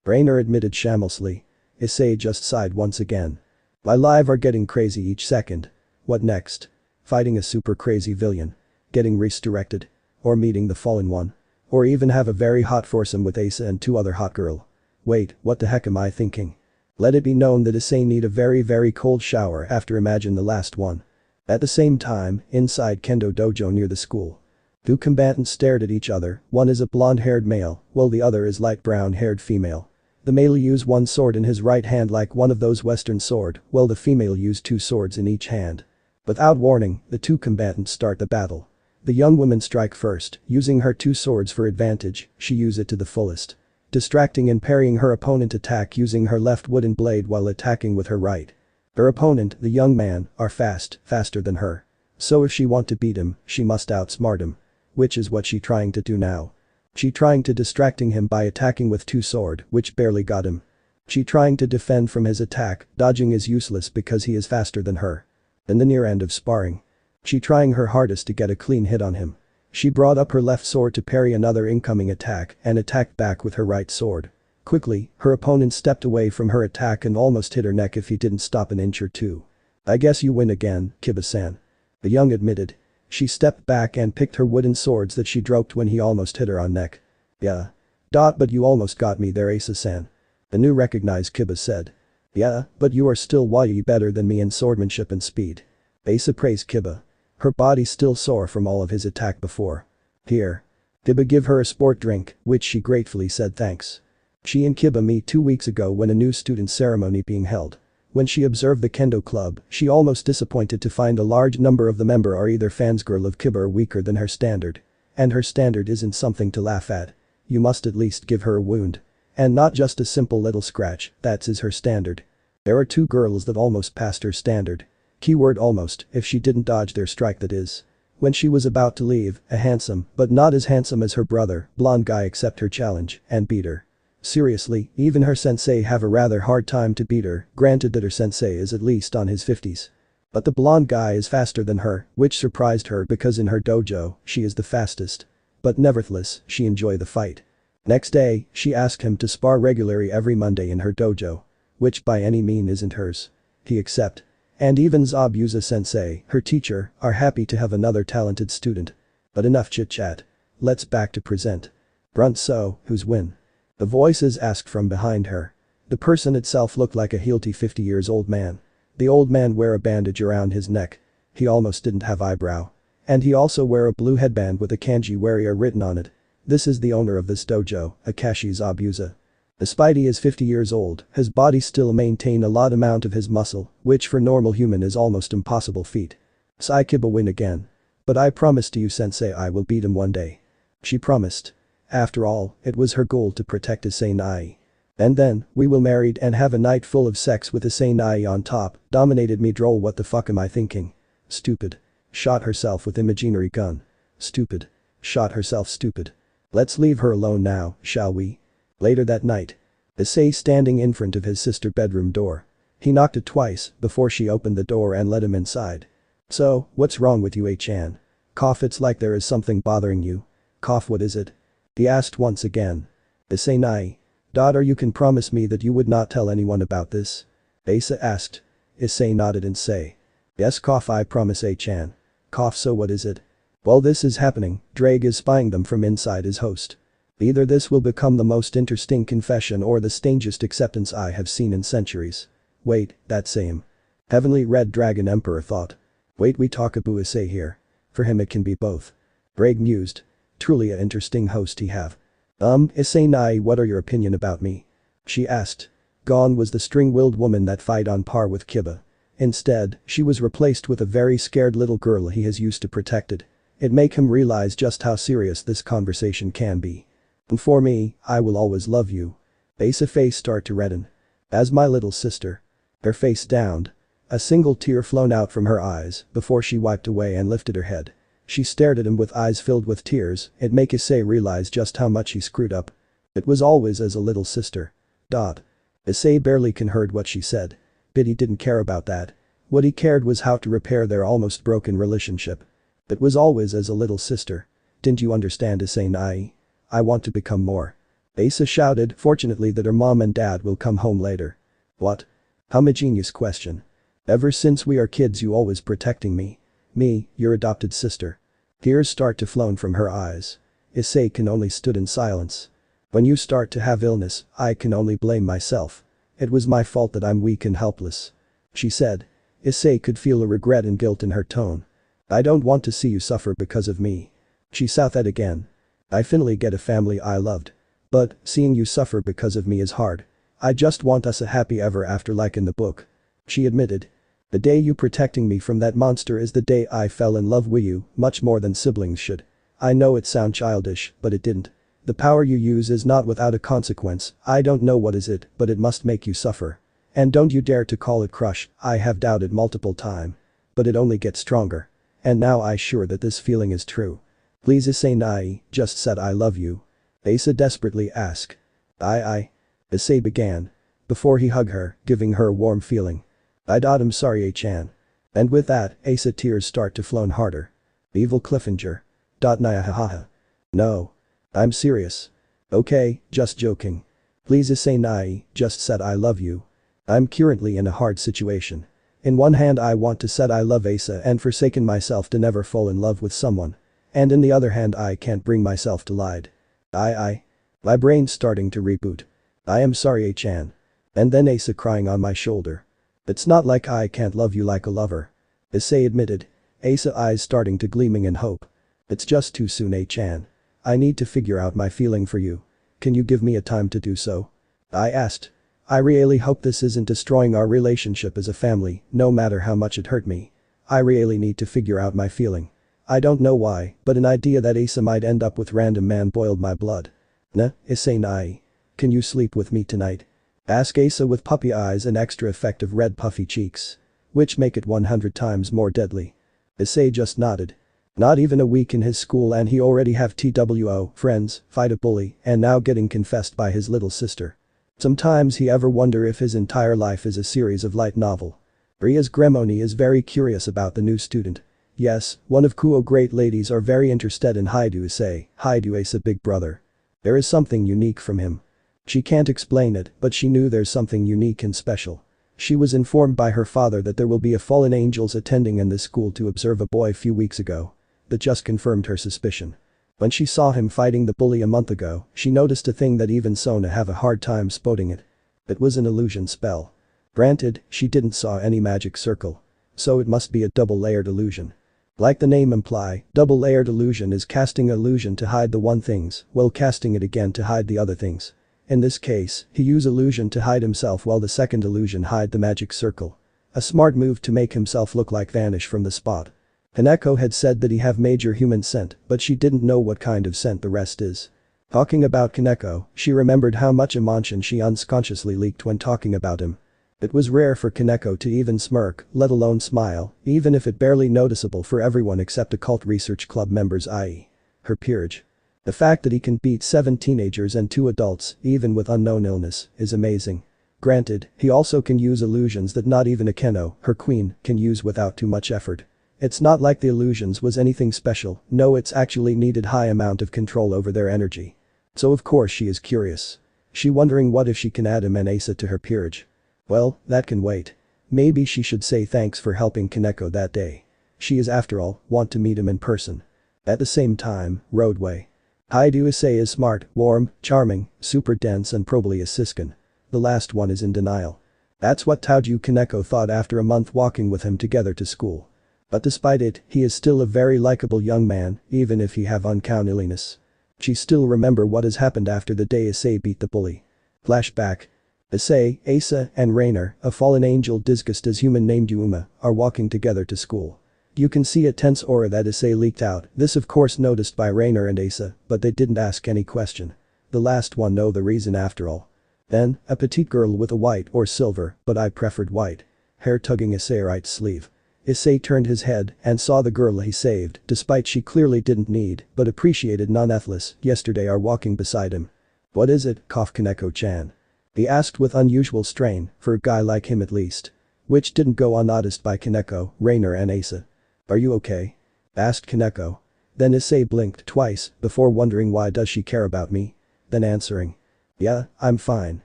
Rainer admitted shamelessly. Issei just sighed once again. "My life are getting crazy each second. What next? Fighting a super crazy villain? Getting redirected? Or meeting the fallen one? Or even have a very hot foursome with Asa and two other hot girl? Wait, what the heck am I thinking?" Let it be known that Issei need a very cold shower after imagine the last one. At the same time, inside Kendo dojo near the school. Two combatants stared at each other, one is a blonde-haired male, while the other is light brown-haired female. The male used one sword in his right hand like one of those western sword, while the female used two swords in each hand. Without warning, the two combatants start the battle. The young woman strike first, using her two swords for advantage, she use it to the fullest. Distracting and parrying her opponent attack using her left wooden blade while attacking with her right. Her opponent, the young man, are faster than her. So if she want to beat him, she must outsmart him. Which is what she trying to do now. She trying to distracting him by attacking with two sword, which barely got him. She trying to defend from his attack, dodging is useless because he is faster than her. In the near end of sparring. She trying her hardest to get a clean hit on him. She brought up her left sword to parry another incoming attack and attacked back with her right sword. Quickly, her opponent stepped away from her attack and almost hit her neck if he didn't stop an inch or two. "I guess you win again, Kiba-san." The young admitted. She stepped back and picked her wooden swords that she dropped when he almost hit her on neck. "Yeah. But you almost got me there, Asa-san." The new recognized Kiba said. "Yeah, but you are still way better than me in swordmanship and speed." Asa praised Kiba. Her body still sore from all of his attack before. "Here." Kiba give her a sport drink, which she gratefully said thanks. She and Kiba meet 2 weeks ago when a new student ceremony being held. When she observed the kendo club, she almost disappointed to find a large number of the member are either fans girl of Kiba or weaker than her standard. And her standard isn't something to laugh at. You must at least give her a wound. And not just a simple little scratch, that's is her standard. There are 2 girls that almost passed her standard. Keyword almost, if she didn't dodge their strike that is. When she was about to leave, a handsome, but not as handsome as her brother, blonde guy accept her challenge and beat her. Seriously, even her sensei have a rather hard time to beat her, granted that her sensei is at least on his 50s. But the blonde guy is faster than her, which surprised her because in her dojo, she is the fastest. But nevertheless, she enjoyed the fight. Next day, she asked him to spar regularly every Monday in her dojo. Which by any mean isn't hers. He accept. And even Zabuza sensei, her teacher, are happy to have another talented student. But enough chit chat. Let's back to present. Brunt so, who's win? The voices asked from behind her. The person itself looked like a healthy 50 years old man. The old man wear a bandage around his neck. He almost didn't have eyebrow. And he also wear a blue headband with a kanji warrior written on it. This is the owner of this dojo, Akashi Zabuza. Despite he is 50 years old, his body still maintain a lot amount of his muscle, which for normal human is almost impossible feat. Sai Kiba win again. But I promise to you sensei I will beat him one day. She promised. After all, it was her goal to protect Issei Nai. And then, we will married and have a night full of sex with Issei Nai on top, dominated me droll what the fuck am I thinking? Stupid. Shot herself with imaginary gun. Stupid. Shot herself stupid. Let's leave her alone now, shall we? Later that night. Issei standing in front of his sister's bedroom door. He knocked it twice before she opened the door and let him inside. "So, what's wrong with you, Chan? Cough, it's like there is something bothering you. Cough, what is it?" He asked once again. "Issei Nai. Daughter, you can promise me that you would not tell anyone about this?" Asa asked. Issei nodded and say. "Yes, cough, I promise, Chan. Cough, so what is it?" While this is happening, Drag is spying them from inside his host. Either this will become the most interesting confession or the strangest acceptance I have seen in centuries. Wait, that same. Heavenly Red Dragon Emperor thought. Wait, we talk about Issei here. For him it can be both. Drag mused. Truly a interesting host he have. Issei Nai, what are your opinion about me?" She asked. Gone was the string-willed woman that fight on par with Kiba. Instead, she was replaced with a very scared little girl he has used to protected. It make him realize just how serious this conversation can be. "And for me, I will always love you." Asa's face start to redden. "As my little sister." Her face downed. A single tear flown out from her eyes before she wiped away and lifted her head. She stared at him with eyes filled with tears, it make Issei realize just how much he screwed up. It was always as a little sister. Issei barely can heard what she said. But he didn't care about that. What he cared was how to repair their almost broken relationship. It was always as a little sister. Didn't you understand, Issei Nai? I want to become more. Asa shouted, fortunately that her mom and dad will come home later. What? How a genius question. Ever since we are kids you always protecting me. Me, your adopted sister. Tears start to flow from her eyes. Issei can only stood in silence. When you start to have illness, I can only blame myself. It was my fault that I'm weak and helpless. She said. Issei could feel a regret and guilt in her tone. I don't want to see you suffer because of me. She southed again. I finally get a family I loved. But, seeing you suffer because of me is hard. I just want us a happy ever after like in the book. She admitted. The day you protecting me from that monster is the day I fell in love with you, much more than siblings should. I know it sounds childish, but it didn't. The power you use is not without a consequence, I don't know what is it, but it must make you suffer. And don't you dare to call it crush, I have doubted multiple times. But it only gets stronger. And now I sure that this feeling is true. Please Issei Nai, just said I love you. Asa desperately asked. I. Issei began. Before he hugged her, giving her a warm feeling. I'm sorry Chan. And with that, Asa tears start to flow harder. Evil Cliffinger. Nyahaha. No. I'm serious. Okay, just joking. Please Issei Nai, just said I love you. I'm currently in a hard situation. In one hand I want to said I love Asa and forsaken myself to never fall in love with someone. And in the other hand I can't bring myself to lied. My brain's starting to reboot. I am sorry Chan. And then Asa crying on my shoulder. It's not like I can't love you like a lover. Issei admitted. Asa eyes starting to gleaming in hope. It's just too soon Chan. I need to figure out my feeling for you. Can you give me a time to do so? I asked. I really hope this isn't destroying our relationship as a family, no matter how much it hurt me. I really need to figure out my feeling. I don't know why, but an idea that Asa might end up with random man boiled my blood. Issei Nai. Can you sleep with me tonight? Ask Asa with puppy eyes and extra effective red puffy cheeks. Which make it 100 times more deadly. Issei just nodded. Not even a week in his school and he already have TWO, friends, fight a bully, and now getting confessed by his little sister. Sometimes he ever wonder if his entire life is a series of light novel. Ria's Gremoni is very curious about the new student. Yes, one of Kuo great ladies are very interested in Hyoudou Issei, Hyoudou Asa big brother. There is something unique from him. She can't explain it, but she knew there's something unique and special. She was informed by her father that there will be a fallen angels attending in this school to observe a boy a few weeks ago. That just confirmed her suspicion. When she saw him fighting the bully a month ago, she noticed a thing that even Sona have a hard time spotting it. It was an illusion spell. Granted, she didn't saw any magic circle. So it must be a double-layered illusion. Like the name imply, double-layered illusion is casting illusion to hide the one things, while casting it again to hide the other things. In this case, he used illusion to hide himself while the second illusion hide the magic circle. A smart move to make himself look like vanish from the spot. Kaneko had said that he have major human scent, but she didn't know what kind of scent the rest is. Talking about Kaneko, she remembered how much emotion she unconsciously leaked when talking about him. It was rare for Kaneko to even smirk, let alone smile, even if it barely noticeable for everyone except occult research club members i.e. her peerage. The fact that he can beat 7 teenagers and 2 adults, even with unknown illness, is amazing. Granted, he also can use illusions that not even Akeno, her queen, can use without too much effort. It's not like the illusions was anything special, no it's actually needed high amount of control over their energy. So of course she is curious. She wondering what if she can add him and Asa to her peerage. Well, that can wait. Maybe she should say thanks for helping Kaneko that day. She is after all, want to meet him in person. At the same time, roadway. Hyoudou Issei is smart, warm, charming, super dense and probably a siskin. The last one is in denial. That's what Taoju Kaneko thought after a month walking with him together to school. But despite it, he is still a very likable young man, even if he have uncountliness. She still remember what has happened after the day Issei beat the bully. Flashback. Issei, Asa, and Rainer, a fallen angel disguised as human named Yuma, are walking together to school. You can see a tense aura that Issei leaked out, this of course noticed by Rainer and Asa, but they didn't ask any question. The last one know the reason after all. Then, a petite girl with a white or silver, but I preferred white. Hair tugging Issei's right sleeve. Issei turned his head and saw the girl he saved, despite she clearly didn't need, but appreciated non-ethless, yesterday are walking beside him. What is it, coughed Kaneko-chan? He asked with unusual strain, for a guy like him at least. Which didn't go unnoticed by Kaneko, Rainer and Asa. Are you okay? Asked Kaneko. Then Issei blinked twice, before wondering why does she care about me? Then answering. Yeah, I'm fine.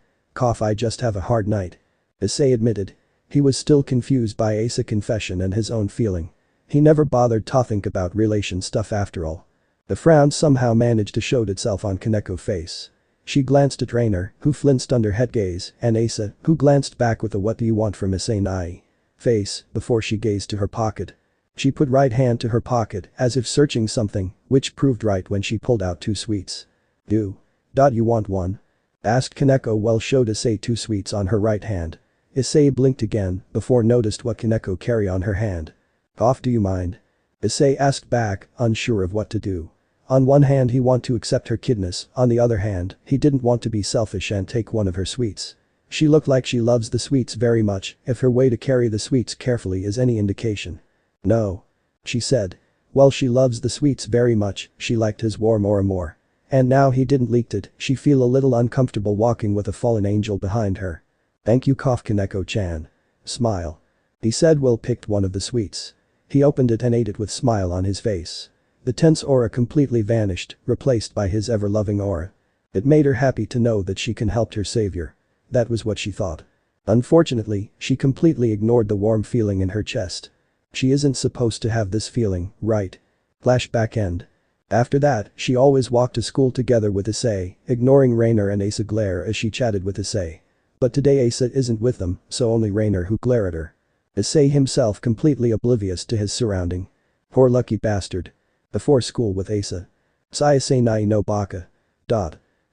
Cough I just have a hard night. Issei admitted. He was still confused by Asa's confession and his own feeling. He never bothered to think about relation stuff after all. The frown somehow managed to show itself on Kaneko's face. She glanced at Rainer, who flinched under head gaze, and Asa, who glanced back with a what do you want from Issei Nai. face before she gazed to her pocket. She put right hand to her pocket as if searching something, which proved right when she pulled out 2 sweets. "You want one?" asked Kaneko while showed Issei 2 sweets on her right hand. Issei blinked again before noticed what Kaneko carry on her hand. "Off, do you mind?" Issei asked back, unsure of what to do. On one hand he want to accept her kidness, on the other hand, he didn't want to be selfish and take one of her sweets. She looked like she loves the sweets very much, if her way to carry the sweets carefully is any indication. "No," she said. While she loves the sweets very much, she liked his warm aura more. And now he didn't leaked it, she feel a little uncomfortable walking with a fallen angel behind her. "Thank you, cough Kaneko-chan. Smile." He said Will picked one of the sweets. He opened it and ate it with smile on his face. The tense aura completely vanished, replaced by his ever-loving aura. It made her happy to know that she can help her savior. That was what she thought. Unfortunately, she completely ignored the warm feeling in her chest. She isn't supposed to have this feeling, right? Flashback end. After that, she always walked to school together with Issei, ignoring Rainer and Asa glare as she chatted with Issei. But today Asa isn't with them, so only Rainer who glare at her. Issei himself completely oblivious to his surrounding. Poor lucky bastard. Before school with Asa. "Sai nai no baka."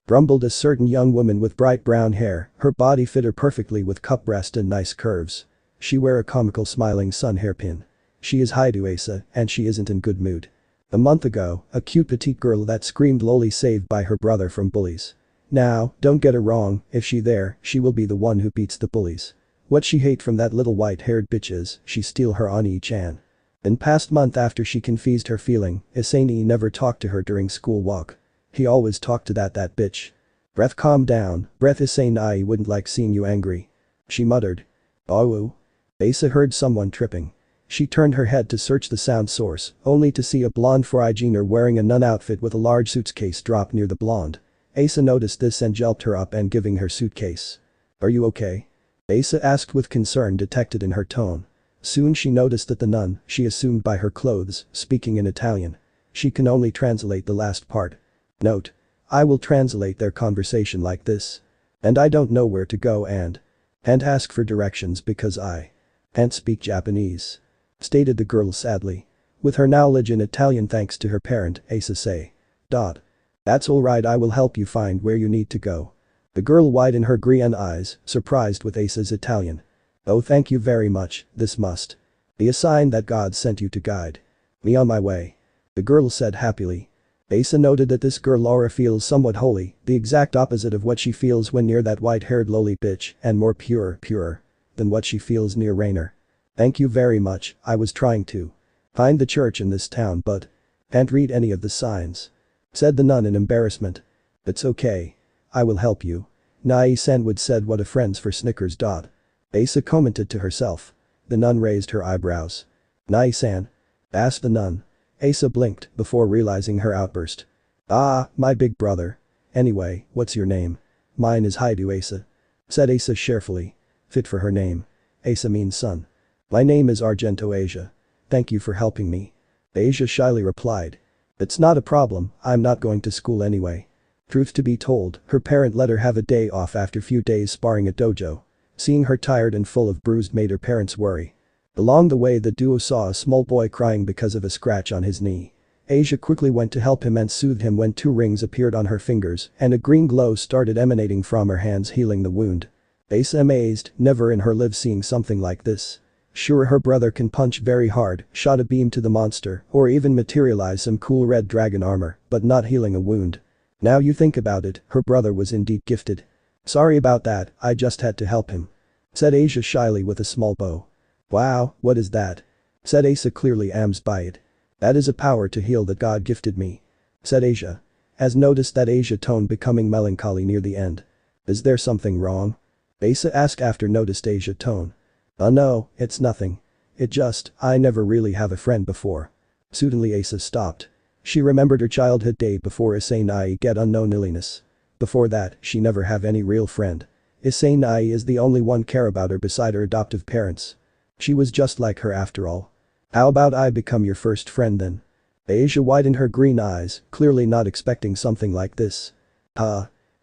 Grumbled a certain young woman with bright brown hair, her body fit her perfectly with cup breast and nice curves. She wear a comical smiling sun hairpin. She is Hyoudou Asa, and she isn't in good mood. A month ago, a cute petite girl that screamed loli saved by her brother from bullies. Now, don't get her wrong, if she there, she will be the one who beats the bullies. What she hate from that little white-haired bitch is, she steal her Ani-chan. In past month after she confessed her feeling, Issei never talked to her during school walk. He always talked to that bitch. "Breath, calm down, breath Issei wouldn't like seeing you angry." She muttered. "Oh." Asa heard someone tripping. She turned her head to search the sound source, only to see a blonde foreigner wearing a nun outfit with a large suitcase drop near the blonde. Asa noticed this and helped her up and giving her suitcase. "Are you okay?" Asa asked with concern detected in her tone. Soon she noticed that the nun, she assumed by her clothes, speaking in Italian. She can only translate the last part. Note. I will translate their conversation like this. "And I don't know where to go and ask for directions because I can't speak Japanese," stated the girl sadly. With her knowledge in Italian thanks to her parent, Asa say. "That's alright, I will help you find where you need to go." The girl widened her green eyes, surprised with Asa's Italian. "Oh, thank you very much, this must be a sign that God sent you to guide me on my way," the girl said happily. Asa noted that this girl aura feels somewhat holy, the exact opposite of what she feels when near that white-haired loli bitch and more purer than what she feels near Rainer. "Thank you very much, I was trying to find the church in this town but can't read any of the signs," said the nun in embarrassment. "It's okay. I will help you." Nai-san would said what a friends for Snickers. Asa commented to herself. The nun raised her eyebrows. "Nai-san?" asked the nun. Asa blinked before realizing her outburst. "Ah, my big brother. Anyway, what's your name?" "Mine is Hyoudou Asa," said Asa cheerfully. Fit for her name. Asa means son. "My name is Argento Asia. Thank you for helping me." Asia shyly replied. "It's not a problem, I'm not going to school anyway." Truth to be told, her parent let her have a day off after few days sparring at dojo. Seeing her tired and full of bruised made her parents worry. Along the way the duo saw a small boy crying because of a scratch on his knee. Asia quickly went to help him and soothe him when 2 rings appeared on her fingers and a green glow started emanating from her hands healing the wound. Asa amazed, never in her life seeing something like this. Sure her brother can punch very hard, shot a beam to the monster, or even materialize some cool red dragon armor, but not healing a wound. Now you think about it, her brother was indeed gifted. "Sorry about that, I just had to help him," said Asia shyly with a small bow. "Wow, what is that?" said Asa clearly amused by it. "That is a power to heal that God gifted me," said Asia. As noticed that Asia tone becoming melancholy near the end. "Is there something wrong?" Asa asked after noticed Asia tone. No, it's nothing. It just, I never really have a friend before." Suddenly Asa stopped. She remembered her childhood day before Issei get unknown illness. Before that, she never have any real friend. Issei is the only one care about her beside her adoptive parents. She was just like her after all. "How about I become your first friend then?" Asia widened her green eyes, clearly not expecting something like this.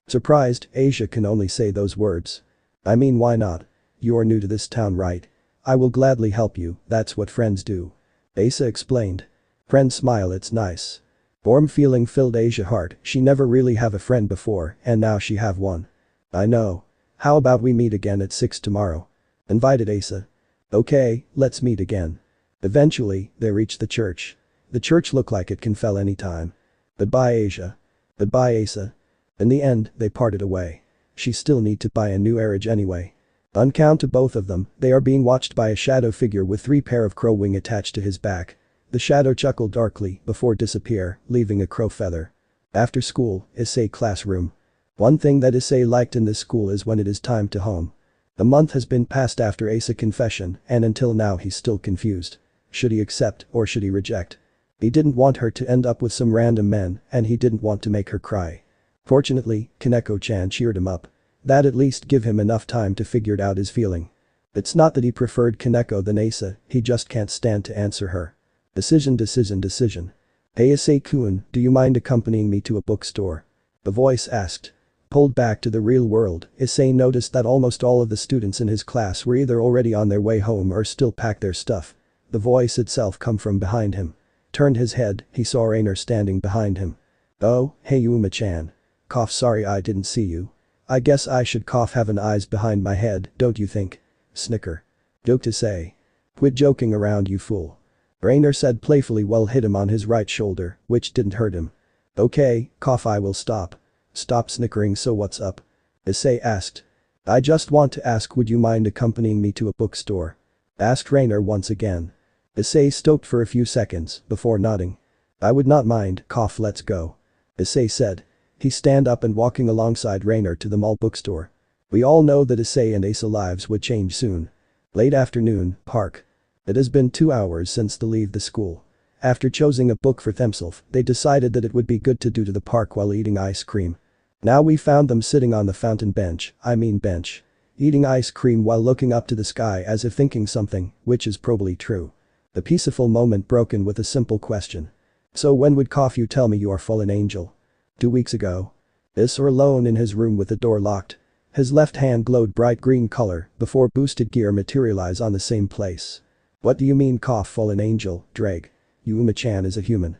Surprised, Asia can only say those words. "I mean why not? You are new to this town right? I will gladly help you, that's what friends do. Issei explained. Friend smile, it's nice. Warm feeling filled Asia's heart, she never really have a friend before and now she have one. I know. How about we meet again at 6 tomorrow? Invited Issei. Okay, let's meet again. Eventually, they reached the church. The church looked like it can fell any time. Goodbye Asia. Goodbye Issei. In the end, they parted away. She still need to buy a new carriage anyway. Uncount to both of them, they are being watched by a shadow figure with 3 pair of crow wing attached to his back. The shadow chuckled darkly before disappear, leaving a crow feather. After school, Issei classroom. One thing that Issei liked in this school is when it is time to home. A month has been passed after Issei confession and until now he's still confused. Should he accept or should he reject? He didn't want her to end up with some random men and he didn't want to make her cry. Fortunately, Kaneko-chan cheered him up. That at least give him enough time to figure out his feeling. It's not that he preferred Kaneko than Issei, he just can't stand to answer her. Decision. Hey Issei-kun, do you mind accompanying me to a bookstore? The voice asked. Pulled back to the real world, Issei noticed that almost all of the students in his class were either already on their way home or still packed their stuff. The voice itself come from behind him. Turned his head, he saw Rainer standing behind him. Oh, hey Yuma-chan. Sorry I didn't see you. I guess I should have an eyes behind my head, don't you think? Snicker. Joke to say. Quit joking around you fool. Rainer said playfully while hit him on his right shoulder, which didn't hurt him. Okay, I will stop. Stop snickering, so what's up? Issei asked. I just want to ask, would you mind accompanying me to a bookstore? Asked Rainer once again. Issei stopped for a few seconds before nodding. I would not mind, let's go. Issei said. He stand up and walking alongside Rainer to the mall bookstore. We all know that Issei and Asa lives would change soon. Late afternoon, park. It has been 2 hours since they leave the school. After choosing a book for themselves, they decided that it would be good to do to the park while eating ice cream. Now we found them sitting on the fountain bench, eating ice cream while looking up to the sky as if thinking something, which is probably true. The peaceful moment broken with a simple question. So when would you tell me you are fallen angel? 2 weeks ago. Issei alone in his room with the door locked. His left hand glowed bright green color before boosted gear materialize on the same place. What do you mean fallen angel, Drag? Yuma-chan is a human.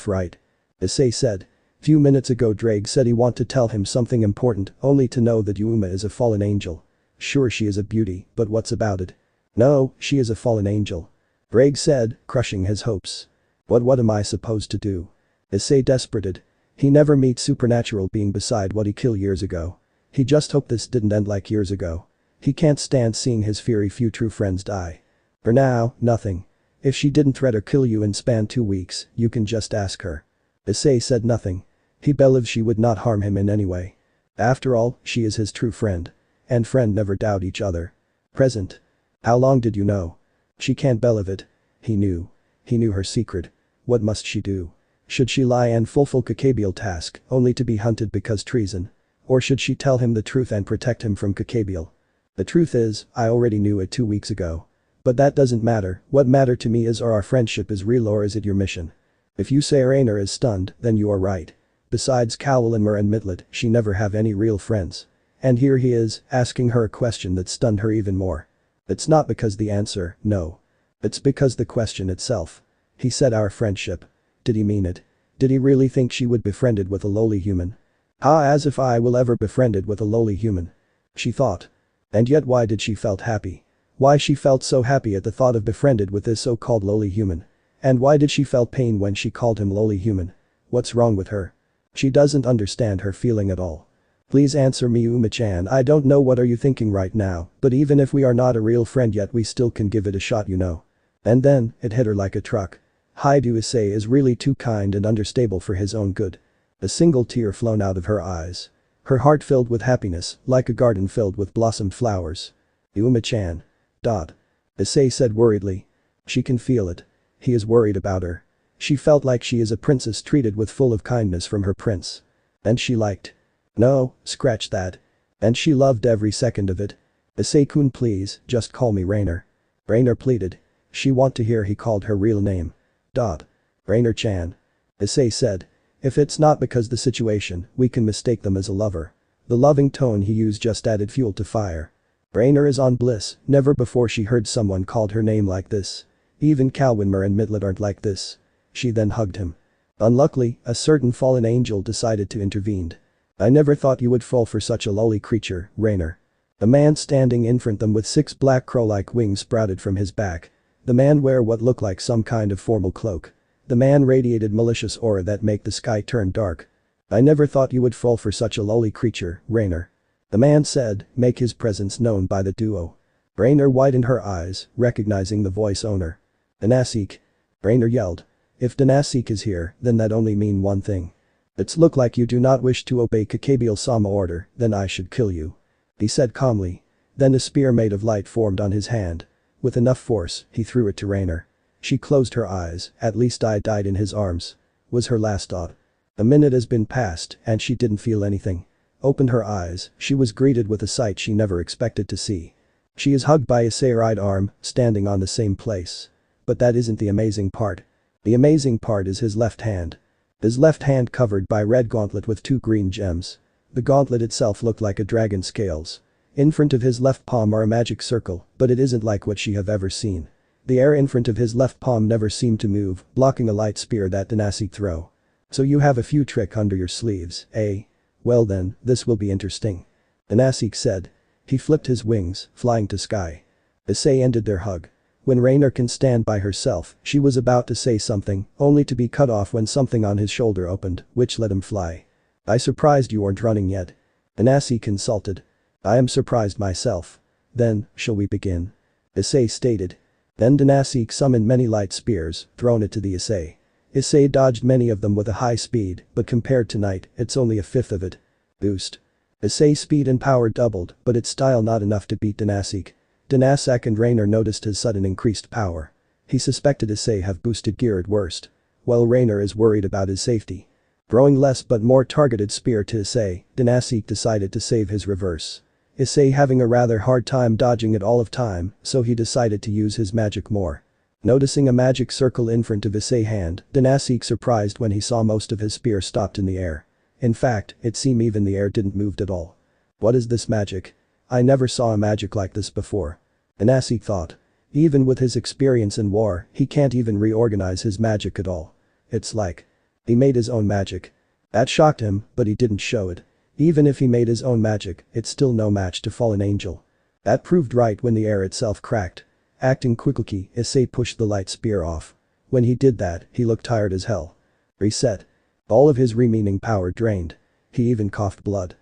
Right. Issei said. Few minutes ago Drag said he want to tell him something important only to know that Yuma is a fallen angel. Sure she is a beauty, but what's about it? No, she is a fallen angel. Drag said, crushing his hopes. What am I supposed to do? Issei desperated. He never meet supernatural being beside what he killed years ago. He just hope this didn't end like years ago. He can't stand seeing his very few true friends die. For now, nothing. If she didn't threat or kill you in span 2 weeks, you can just ask her. Issei said nothing. He believes she would not harm him in any way. After all, she is his true friend. And friend never doubt each other. Present. How long did you know? She can't believe it. He knew. He knew her secret. What must she do? Should she lie and fulfill Kakabiel task only to be hunted because treason? Or should she tell him the truth and protect him from Kakabiel? The truth is, I already knew it 2 weeks ago. But that doesn't matter, what matter to me is our friendship is real or is it your mission? If you say Rainer is stunned, then you are right. Besides Cowell and and Midlet, she never have any real friends. And here he is, asking her a question that stunned her even more. It's not because the answer, no. It's because the question itself. He said our friendship. Did he mean it? Did he really think she would befriended with a lowly human? As if I will ever befriended with a lowly human. She thought. And yet why did she felt happy? Why she felt so happy at the thought of befriended with this so-called lowly human? And why did she felt pain when she called him lowly human? What's wrong with her? She doesn't understand her feeling at all. Please answer me Yuma-chan, I don't know what are you thinking right now, but even if we are not a real friend yet we still can give it a shot you know. And then, it hit her like a truck. Issei is really too kind and understable for his own good. A single tear flown out of her eyes. Her heart filled with happiness, like a garden filled with blossomed flowers. Yuma-chan. Issei said worriedly. She can feel it. He is worried about her. She felt like she is a princess treated with full of kindness from her prince. And she liked. No, scratch that. And she loved every second of it. Issei-kun please, just call me Rainer. Rainer pleaded. She want to hear he called her real name. Rainer-chan. Issei said. If it's not because the situation, we can mistake them as a lover. The loving tone he used just added fuel to fire. Rainer is on bliss, never before she heard someone called her name like this. Even Kalwinmer and Midlet aren't like this. She then hugged him. Unluckily, a certain fallen angel decided to intervene. I never thought you would fall for such a lowly creature, Rainer. The man standing in front of them with 6 black crow-like wings sprouted from his back. The man wore what looked like some kind of formal cloak. The man radiated malicious aura that make the sky turn dark. I never thought you would fall for such a lowly creature, Rainer. The man said, make his presence known by the duo. Rainer widened her eyes, recognizing the voice owner. Danasik. Rainer yelled. If Danasik is here, then that only mean one thing. It's look like you do not wish to obey Kakabiel-sama order, then I should kill you. He said calmly. Then a spear made of light formed on his hand. With enough force, he threw it to Rainer. She closed her eyes, at least I died in his arms. Was her last thought. A minute has been passed, and she didn't feel anything. Opened her eyes, she was greeted with a sight she never expected to see. She is hugged by Issei's right arm, standing on the same place. But that isn't the amazing part. The amazing part is his left hand. His left hand covered by red gauntlet with 2 green gems. The gauntlet itself looked like a dragon's scales. In front of his left palm are a magic circle, but it isn't like what she have ever seen. The air in front of his left palm never seemed to move, blocking a light spear that Danasik throw. So you have a few trick under your sleeves, eh? Well then, this will be interesting. Danasik said. He flipped his wings, flying to sky. Issei ended their hug. When Rainer can stand by herself, she was about to say something, only to be cut off when something on his shoulder opened, which let him fly. I surprised you aren't running yet. Danasik consulted. I am surprised myself. Then, shall we begin? Issei stated. Then Danasik summoned many light spears, thrown it to the Issei. Issei dodged many of them with a high speed, but compared to Night, it's only a fifth of it. Boost. Issei's speed and power doubled, but it's still not enough to beat Danasik. Danasik and Rainer noticed his sudden increased power. He suspected Issei have boosted gear at worst. While Rainer is worried about his safety. Throwing less but more targeted spear to Issei, Danasik decided to save his reverse. Issei having a rather hard time dodging it all of time, so he decided to use his magic more. Noticing a magic circle in front of Issei's hand, Danasik surprised when he saw most of his spear stopped in the air. In fact, it seemed even the air didn't move at all. What is this magic? I never saw a magic like this before. Danasik thought. Even with his experience in war, he can't even reorganize his magic at all. It's like. He made his own magic. That shocked him, but he didn't show it. Even if he made his own magic, it's still no match to Fallen Angel. That proved right when the air itself cracked. Acting quickly, Issei pushed the light spear off. When he did that, he looked tired as hell. Reset. All of his remaining power drained. He even coughed blood.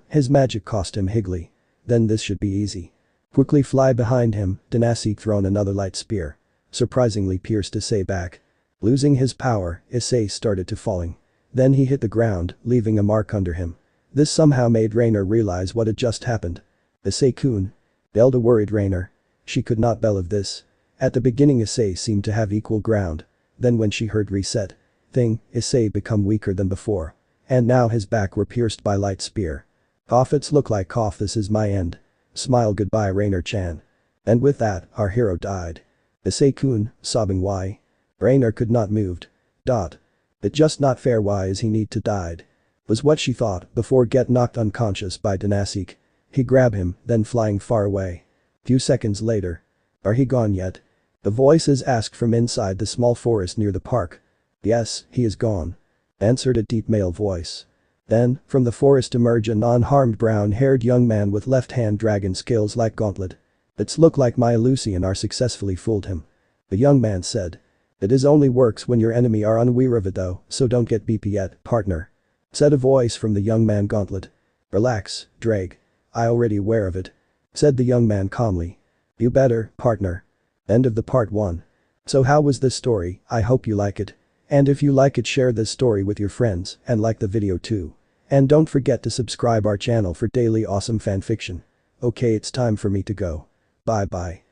His magic cost him Higley. Then this should be easy. Quickly fly behind him, Danasik thrown another light spear. Surprisingly pierced Issei back. Losing his power, Issei started to falling. Then he hit the ground, leaving a mark under him. This somehow made Rainer realize what had just happened. Issei-kun. Delta worried Rainer. She could not believe this. At the beginning Issei seemed to have equal ground. Then when she heard reset thing, Issei become weaker than before. And now his back were pierced by light spear. Cough it's look like cough this is my end. Smile goodbye Rainer-chan. And with that, our hero died. Issei-kun, sobbing why? Rainer could not moved. It just not fair why is he need to died. Was what she thought before get knocked unconscious by Danasik. He grab him, then flying far away. Few seconds later. Are he gone yet? The voices asked from inside the small forest near the park. Yes, he is gone. Answered a deep male voice. Then, from the forest emerged a non-harmed brown-haired young man with left-hand dragon scales like gauntlet. It's look like my Lucian are successfully fooled him. The young man said. It is only works when your enemy are unaware of it though, so don't get BP yet, partner. Said a voice from the young man gauntlet. Relax, Drag. I already aware of it. Said the young man calmly. You better, partner. End of the part 1. So how was this story? I hope you like it. And if you like it share this story with your friends and like the video too. And don't forget to subscribe our channel for daily awesome fanfiction. Okay it's time for me to go. Bye bye.